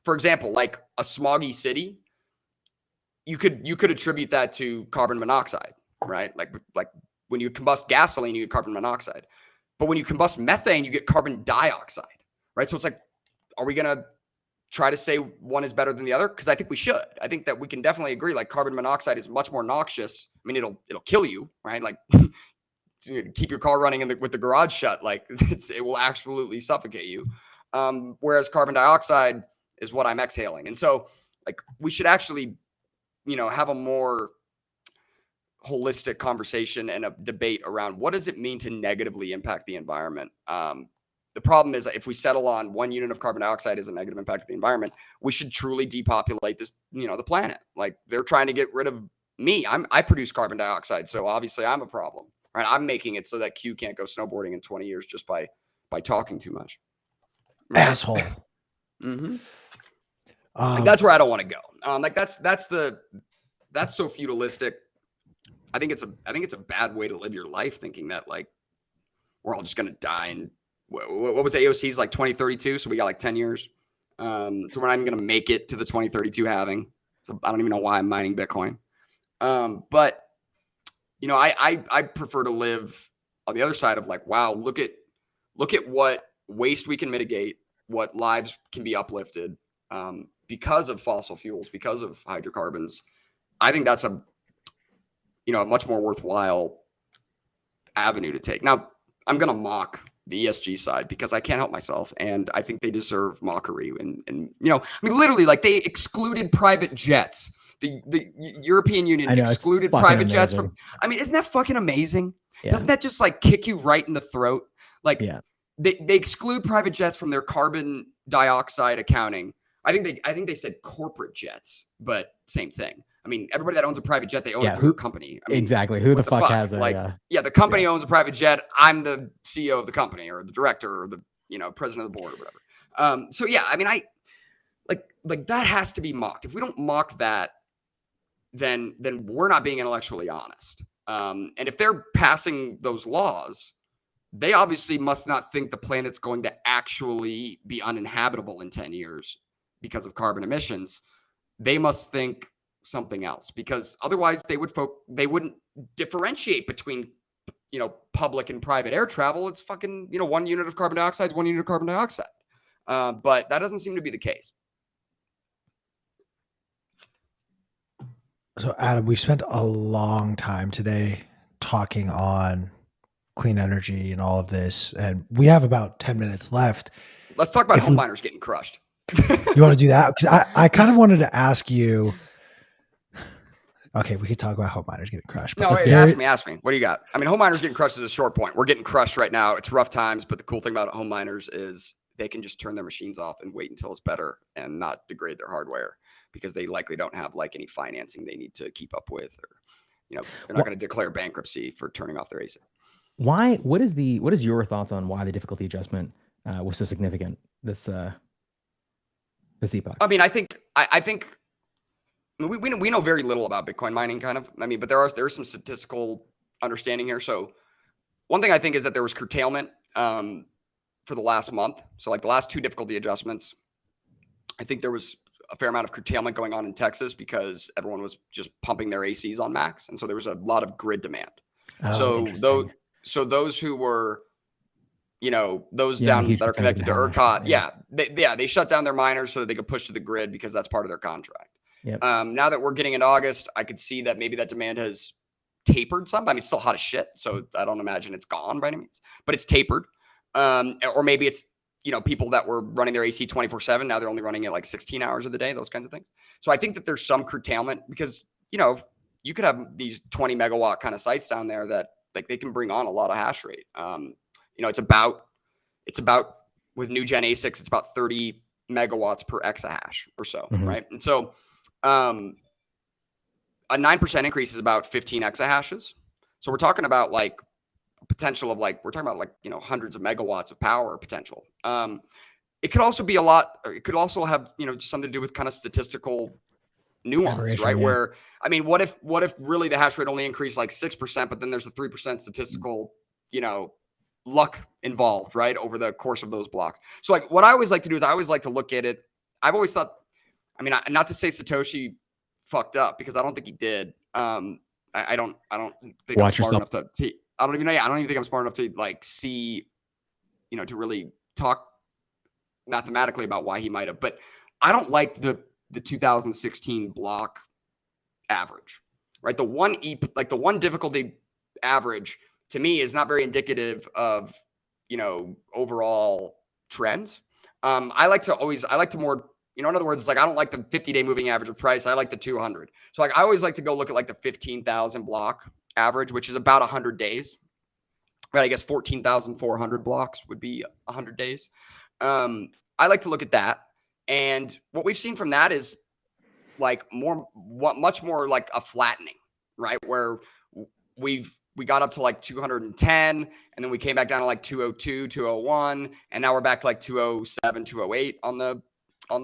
example, like a smoggy city, you could attribute that to carbon monoxide, right? Like when you combust gasoline, you get carbon monoxide. But when you combust methane, you get carbon dioxide, right? So it's like, are we going to try to say one is better than the other? Because I think we should. I think that we can definitely agree, like carbon monoxide is much more noxious. I mean, it'll kill you, right? Like keep your car running with the garage shut, like it will absolutely suffocate you. Whereas carbon dioxide is what I'm exhaling. And so like we should actually, have a more holistic conversation and a debate around what does it mean to negatively impact the environment. The problem is if we settle on 1 unit of carbon dioxide as a negative impact of the environment, we should truly depopulate this, the planet. Like they're trying to get rid of me. I produce carbon dioxide. So obviously I'm a problem, right? I'm making it so that Q can't go snowboarding in 20 years just by talking too much. Right? Asshole. Mm-hmm. Like that's where I don't want to go. Like that's so feudalistic. I think it's a bad way to live your life, thinking that like we're all just going to die and what was AOC's like 2032? So we got like 10 years. So we're not even going to make it to the 2032 halving. So I don't even know why I'm mining Bitcoin. But I prefer to live on the other side of like, wow, look at what waste we can mitigate, what lives can be uplifted because of fossil fuels, because of hydrocarbons. I think that's a much more worthwhile avenue to take. Now, I'm going to mock the ESG side because I can't help myself, and I think they deserve mockery. And literally, like they excluded private jets. The European Union excluded private jets from. I mean, isn't that fucking amazing? Yeah. Doesn't that just like kick you right in the throat? Like, they exclude private jets from their carbon dioxide accounting. I think they said corporate jets, but same thing. I mean, everybody that owns a private jet, they own it through a company. I mean, exactly. Who the fuck has it? Like, the company owns a private jet. I'm the CEO of the company, or the director, or the president of the board, or whatever. So yeah, I mean, I like that has to be mocked. If we don't mock that, then we're not being intellectually honest. And if they're passing those laws, they obviously must not think the planet's going to actually be uninhabitable in 10 years because of carbon emissions. They must think something else, because otherwise they wouldn't differentiate between, public and private air travel. It's fucking, 1 unit of carbon dioxide is 1 unit of carbon dioxide. But that doesn't seem to be the case. So, Adam, we spent a long time today talking on clean energy and all of this, and we have about 10 minutes left. Let's talk about home miners getting crushed. You want to do that? Because I kind of wanted to ask you. Okay, we could talk about home miners getting crushed. But ask me. What do you got? I mean, home miners getting crushed is a short point. We're getting crushed right now. It's rough times, but the cool thing about home miners is they can just turn their machines off and wait until it's better and not degrade their hardware, because they likely don't have like any financing they need to keep up with, or they're not going to declare bankruptcy for turning off their AC. Why? What is your thoughts on why the difficulty adjustment was so significant this epoch? I mean, I think we know very little about Bitcoin mining, kind of. I mean, but there is some statistical understanding here. So one thing I think is that there was curtailment for the last month. So like the last 2 difficulty adjustments, I think there was a fair amount of curtailment going on in Texas because everyone was just pumping their ACs on max, and so there was a lot of grid demand. So those who were, those down that are connected to ERCOT, they shut down their miners so that they could push to the grid, because that's part of their contract. Yep. Now that we're getting into August, I could see that maybe that demand has tapered some. I mean, it's still hot as shit, so I don't imagine it's gone by any means, but it's tapered. Or maybe it's, people that were running their AC 24/7, now they're only running it like 16 hours of the day, those kinds of things. So I think that there's some curtailment, because, you could have these 20 megawatt kind of sites down there that like they can bring on a lot of hash rate. It's about with new gen ASICs, it's about 30 megawatts per exahash or so, right? And so a 9% increase is about 15 exahashes. So we're talking about like potential of hundreds of megawatts of power potential. It could also be a lot. It could also have something to do with kind of statistical nuance, right? Yeah. Where what if really the hash rate only increased like 6%, but then there's a 3% statistical luck involved, right, over the course of those blocks. So like what I always like to do is I always like to look at it. I've always thought, not to say Satoshi fucked up, because I don't think he did. I don't think I'm smart enough to I don't even think I'm smart enough to like see, to really talk mathematically about why he might have. But I don't like the 2016 block average, right? The one difficulty average to me is not very indicative of, overall trends. I like to more, in other words, like I don't like the 50-day moving average of price. I like the 200. So like I always like to go look at like the 15,000 block average, which is about 100 days. Right, I guess 14,400 blocks would be 100 days. I like to look at that, and what we've seen from that is like much more like a flattening, right? Where we got up to like 210, and then we came back down to like 202, 201, and now we're back to like 207, 208 on the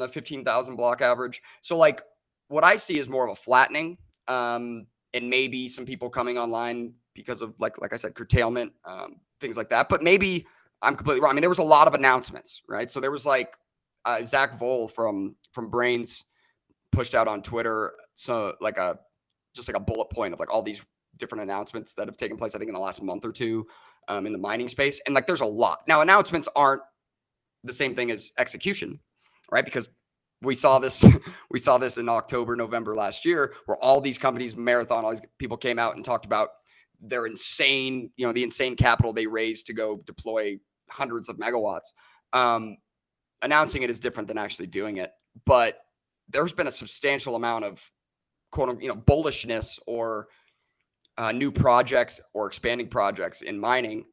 15,000 block average. So like what I see is more of a flattening, and maybe some people coming online because of like I said, curtailment, things like that. But maybe I'm completely wrong. There was a lot of announcements, right? So there was like Zach Vole from Brains pushed out on Twitter, so like just like a bullet point of like all these different announcements that have taken place, I think in the last month or two, in the mining space. And like there's a lot. Now announcements aren't the same thing as execution, right? Because we saw this in October, November last year, where all these companies, Marathon, all these people came out and talked about their insane, the insane capital they raised to go deploy hundreds of megawatts. Announcing it is different than actually doing it. But there's been a substantial amount of quote, bullishness or new projects or expanding projects in mining,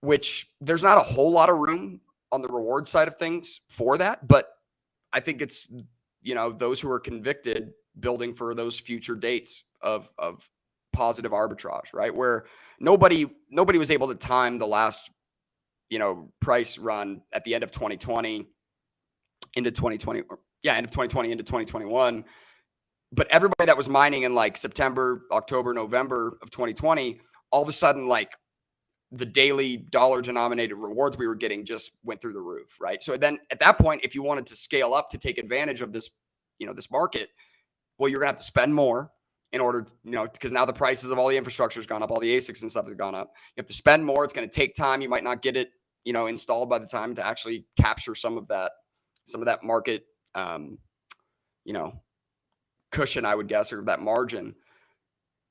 which there's not a whole lot of room on the reward side of things for that. But I think it's, those who are convicted building for those future dates of positive arbitrage, right? Where nobody was able to time the last, price run at the end of 2020 into 2020, end of 2020 into 2021. But everybody that was mining in like September, October, November of 2020, all of a sudden, like the daily dollar denominated rewards we were getting just went through the roof, right? So then at that point, if you wanted to scale up to take advantage of this, this market, well, you're gonna have to spend more in order, because now the prices of all the infrastructure has gone up, all the ASICs and stuff has gone up. You have to spend more. It's going to take time. You might not get it, installed by the time to actually capture some of that market, cushion, I would guess, or that margin.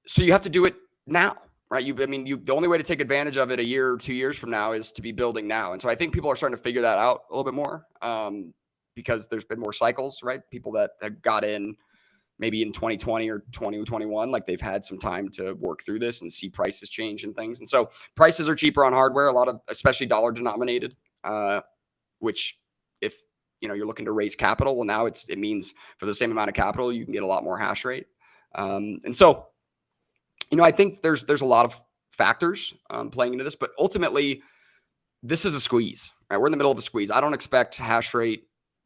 So you have to do it now, right? The only way to take advantage of it a year or 2 years from now is to be building now. And so I think people are starting to figure that out a little bit more, because there's been more cycles, right? People that have got in maybe in 2020 or 2021, like they've had some time to work through this and see prices change and things. And so prices are cheaper on hardware, a lot of, especially dollar denominated, which if, you're looking to raise capital, well, now it means for the same amount of capital, you can get a lot more hash rate. And so, I think there's a lot of factors playing into this, but ultimately this is a squeeze, right? We're in the middle of a squeeze. I don't expect hash rate,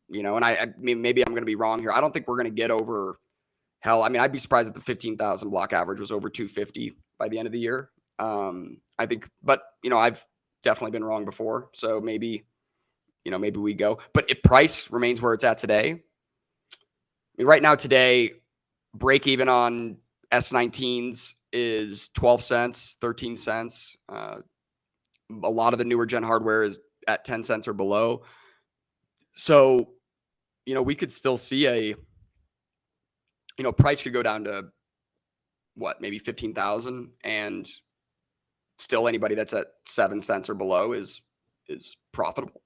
and I mean, maybe I'm going to be wrong here. I don't think we're going to get over, hell, I'd be surprised if the 15,000 block average was over 250 by the end of the year. I think, but I've definitely been wrong before. So maybe we go. But if price remains where it's at today, right now today, break even on S19s is 12 cents, 13 cents. A lot of the newer gen hardware is at 10 cents or below. So, we could still see price could go down to maybe 15,000, and still anybody that's at 7 cents or below is profitable.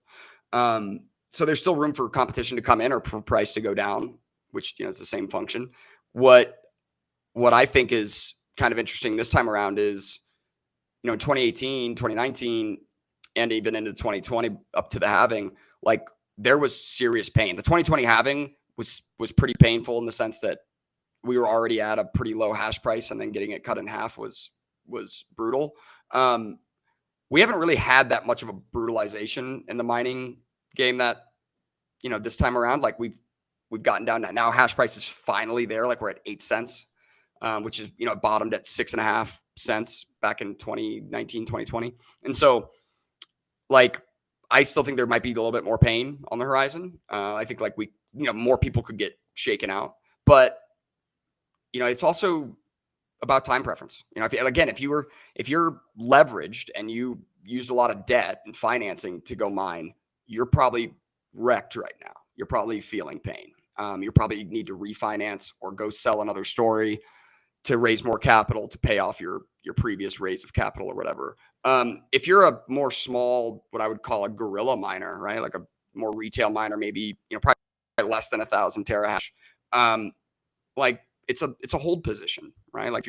So there's still room for competition to come in or for price to go down, which, it's the same function. What I think is kind of interesting this time around is, in 2018, 2019, and even into 2020 up to the halving, like there was serious pain. The 2020 halving was pretty painful in the sense that we were already at a pretty low hash price, and then getting it cut in half was brutal. We haven't really had that much of a brutalization in the mining game that, this time around. Like we've gotten down to now hash price is finally there. Like we're at 8 cents, which is, bottomed at 6.5 cents back in 2019, 2020. And so like, I still think there might be a little bit more pain on the horizon. I think like more people could get shaken out, but it's also about time preference. If you're leveraged and you used a lot of debt and financing to go mine, you're probably wrecked right now. You're probably feeling pain. You probably need to refinance or go sell another story to raise more capital to pay off your previous raise of capital or whatever. If you're a more small, what I would call a guerrilla miner, right? Like a more retail miner, maybe, probably less than 1,000 terahash. Like it's a hold position, right? Like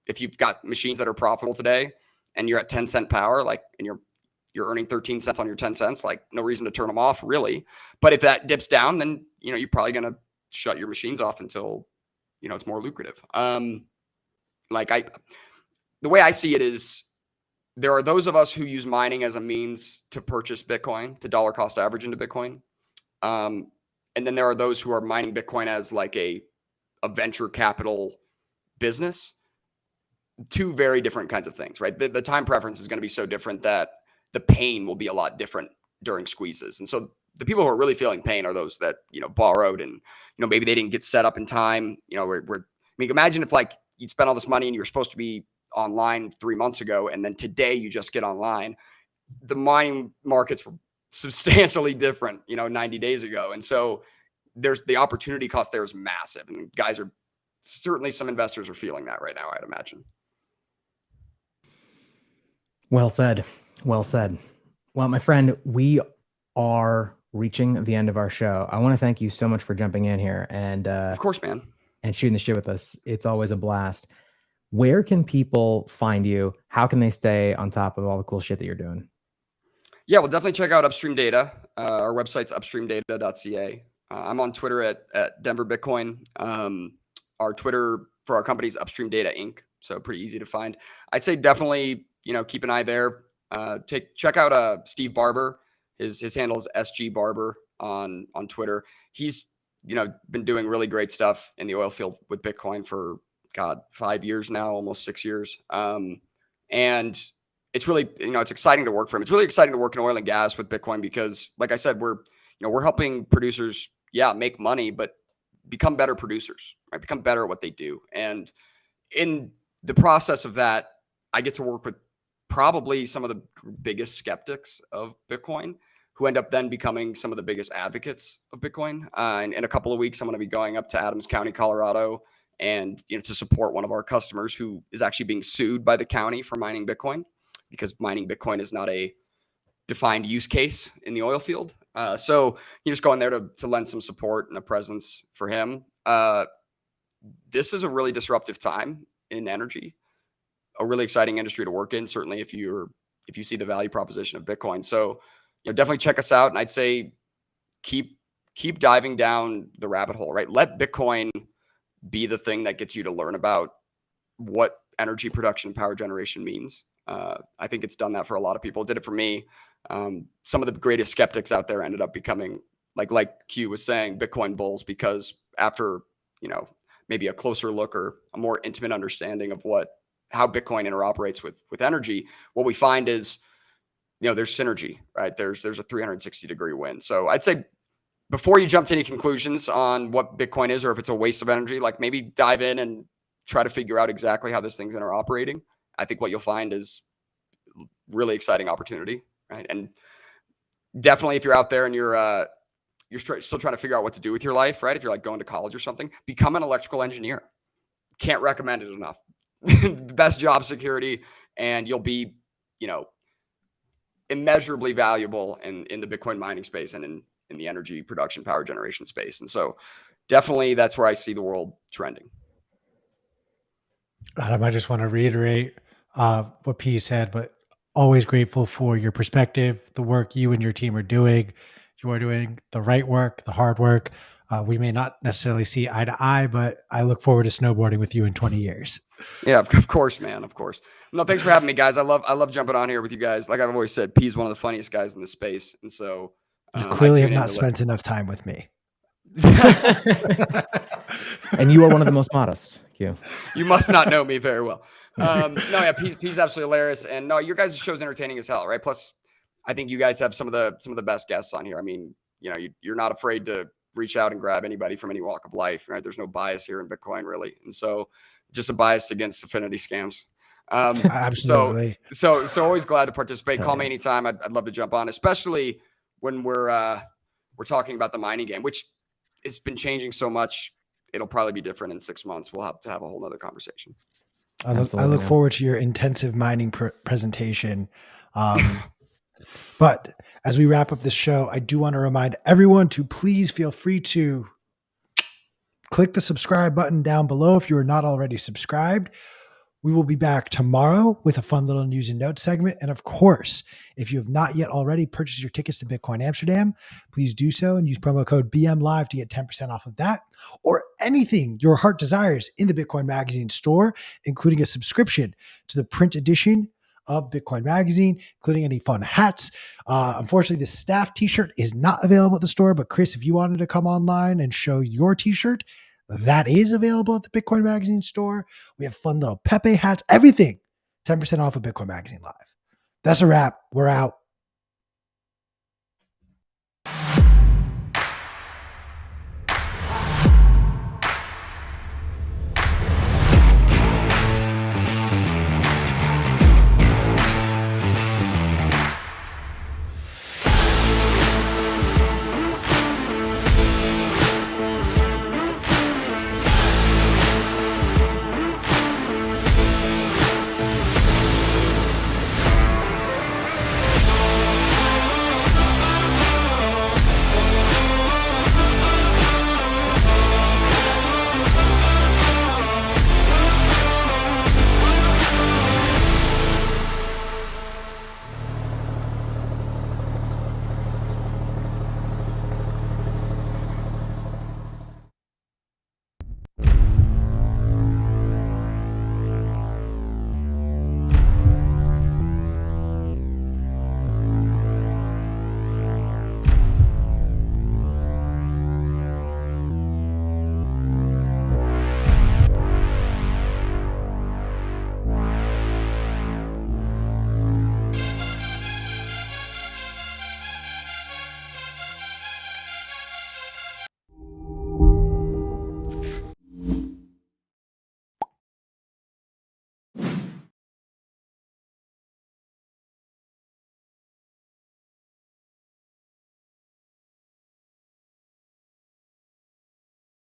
if you've got machines that are profitable today and you're at 10 cent power, like, and you're earning 13 cents on your 10 cents, like no reason to turn them off really. But if that dips down, then, you're probably going to shut your machines off until, it's more lucrative. The way I see it is there are those of us who use mining as a means to purchase Bitcoin, to dollar cost average into Bitcoin. And then there are those who are mining Bitcoin as like a venture capital business. Two very different kinds of things, right? The time preference is going to be so different that the pain will be a lot different during squeezes. And so the people who are really feeling pain are those that, borrowed and, maybe they didn't get set up in time. Imagine if like you'd spent all this money and you were supposed to be online 3 months ago, and then today you just get online. The mining markets were substantially different, 90 days ago. And so there's the opportunity cost there is massive. And guys are certainly, some investors are feeling that right now, I'd imagine. Well said. Well said. Well, my friend, we are reaching the end of our show. I want to thank you so much for jumping in here and of course, man, and shooting the shit with us. It's always a blast. Where can people find you? How can they stay on top of all the cool shit that you're doing? Yeah, well, definitely check out Upstream Data. Our website's upstreamdata.ca. I'm on Twitter at Denver Bitcoin. Our Twitter for our company is Upstream Data Inc. So pretty easy to find. I'd say definitely, keep an eye there. Check out Steve Barber. His handle is SG Barber on Twitter. He's been doing really great stuff in the oil field with Bitcoin for 5 years now, almost 6 years. And it's really, it's exciting to work for him. It's really exciting to work in oil and gas with Bitcoin because, like I said, we're helping producers, make money, but become better producers, right? Become better at what they do. And in the process of that, I get to work with probably some of the biggest skeptics of Bitcoin who end up then becoming some of the biggest advocates of Bitcoin. In a couple of weeks, I'm going to be going up to Adams County, Colorado, and to support one of our customers who is actually being sued by the county for mining Bitcoin, because mining Bitcoin is not a defined use case in the oil field. So you just go in there to lend some support and a presence for him. This is a really disruptive time in energy, a really exciting industry to work in. Certainly if you see the value proposition of Bitcoin. So, definitely check us out. And I'd say keep diving down the rabbit hole, right? Let Bitcoin be the thing that gets you to learn about what energy production and power generation means. I think it's done that for a lot of people. It did it for me. Some of the greatest skeptics out there ended up becoming, like Q was saying, Bitcoin bulls, because after, maybe a closer look or a more intimate understanding of how Bitcoin interoperates with energy, what we find is, there's synergy, right? There's a 360-degree win. So I'd say before you jump to any conclusions on what Bitcoin is or if it's a waste of energy, like maybe dive in and try to figure out exactly how this thing's interoperating. I think what you'll find is really exciting opportunity, right? And definitely if you're out there and you're still trying to figure out what to do with your life, right? If you're like going to college or something, become an electrical engineer. Can't recommend it enough. Best job security, and you'll be, immeasurably valuable in the Bitcoin mining space and in the energy production power generation space. And so definitely that's where I see the world trending. Adam, I just want to reiterate what P said, but always grateful for your perspective, the work you and your team are doing. You are doing the right work, the hard work. We may not necessarily see eye to eye, but I look forward to snowboarding with you in 20 years. Yeah, of course, man. Of course. No, thanks for having me, guys. I love jumping on here with you guys. Like I've always said, P's one of the funniest guys in the space. And so you clearly have not spent enough time with me. And you are one of the most modest. You must not know me very well. No, yeah, P's absolutely hilarious. And no, your guys' show's entertaining as hell, right? Plus, I think you guys have some of the best guests on here. I mean, you're not afraid to reach out and grab anybody from any walk of life, right? There's no bias here in Bitcoin, really. And so just a bias against affinity scams. Absolutely. So always glad to participate. Call me anytime. I'd love to jump on, especially when we're talking about the mining game, which has been changing so much. It'll probably be different in 6 months. We'll have to have a whole nother conversation. I look forward to your intensive mining presentation. But as we wrap up this show, I do want to remind everyone to please feel free to click the subscribe button down below if you are not already subscribed. We will be back tomorrow with a fun little news and notes segment. And of course, if you have not yet already purchased your tickets to Bitcoin Amsterdam, please do so and use promo code BMLive to get 10% off of that or anything your heart desires in the Bitcoin Magazine store, including a subscription to the print edition of Bitcoin Magazine, including any fun hats. Unfortunately, the staff t-shirt is not available at the store, but Chris, if you wanted to come online and show your t-shirt, that is available at the Bitcoin Magazine store. We have fun little Pepe hats, everything. 10% off of Bitcoin Magazine Live. That's a wrap. We're out.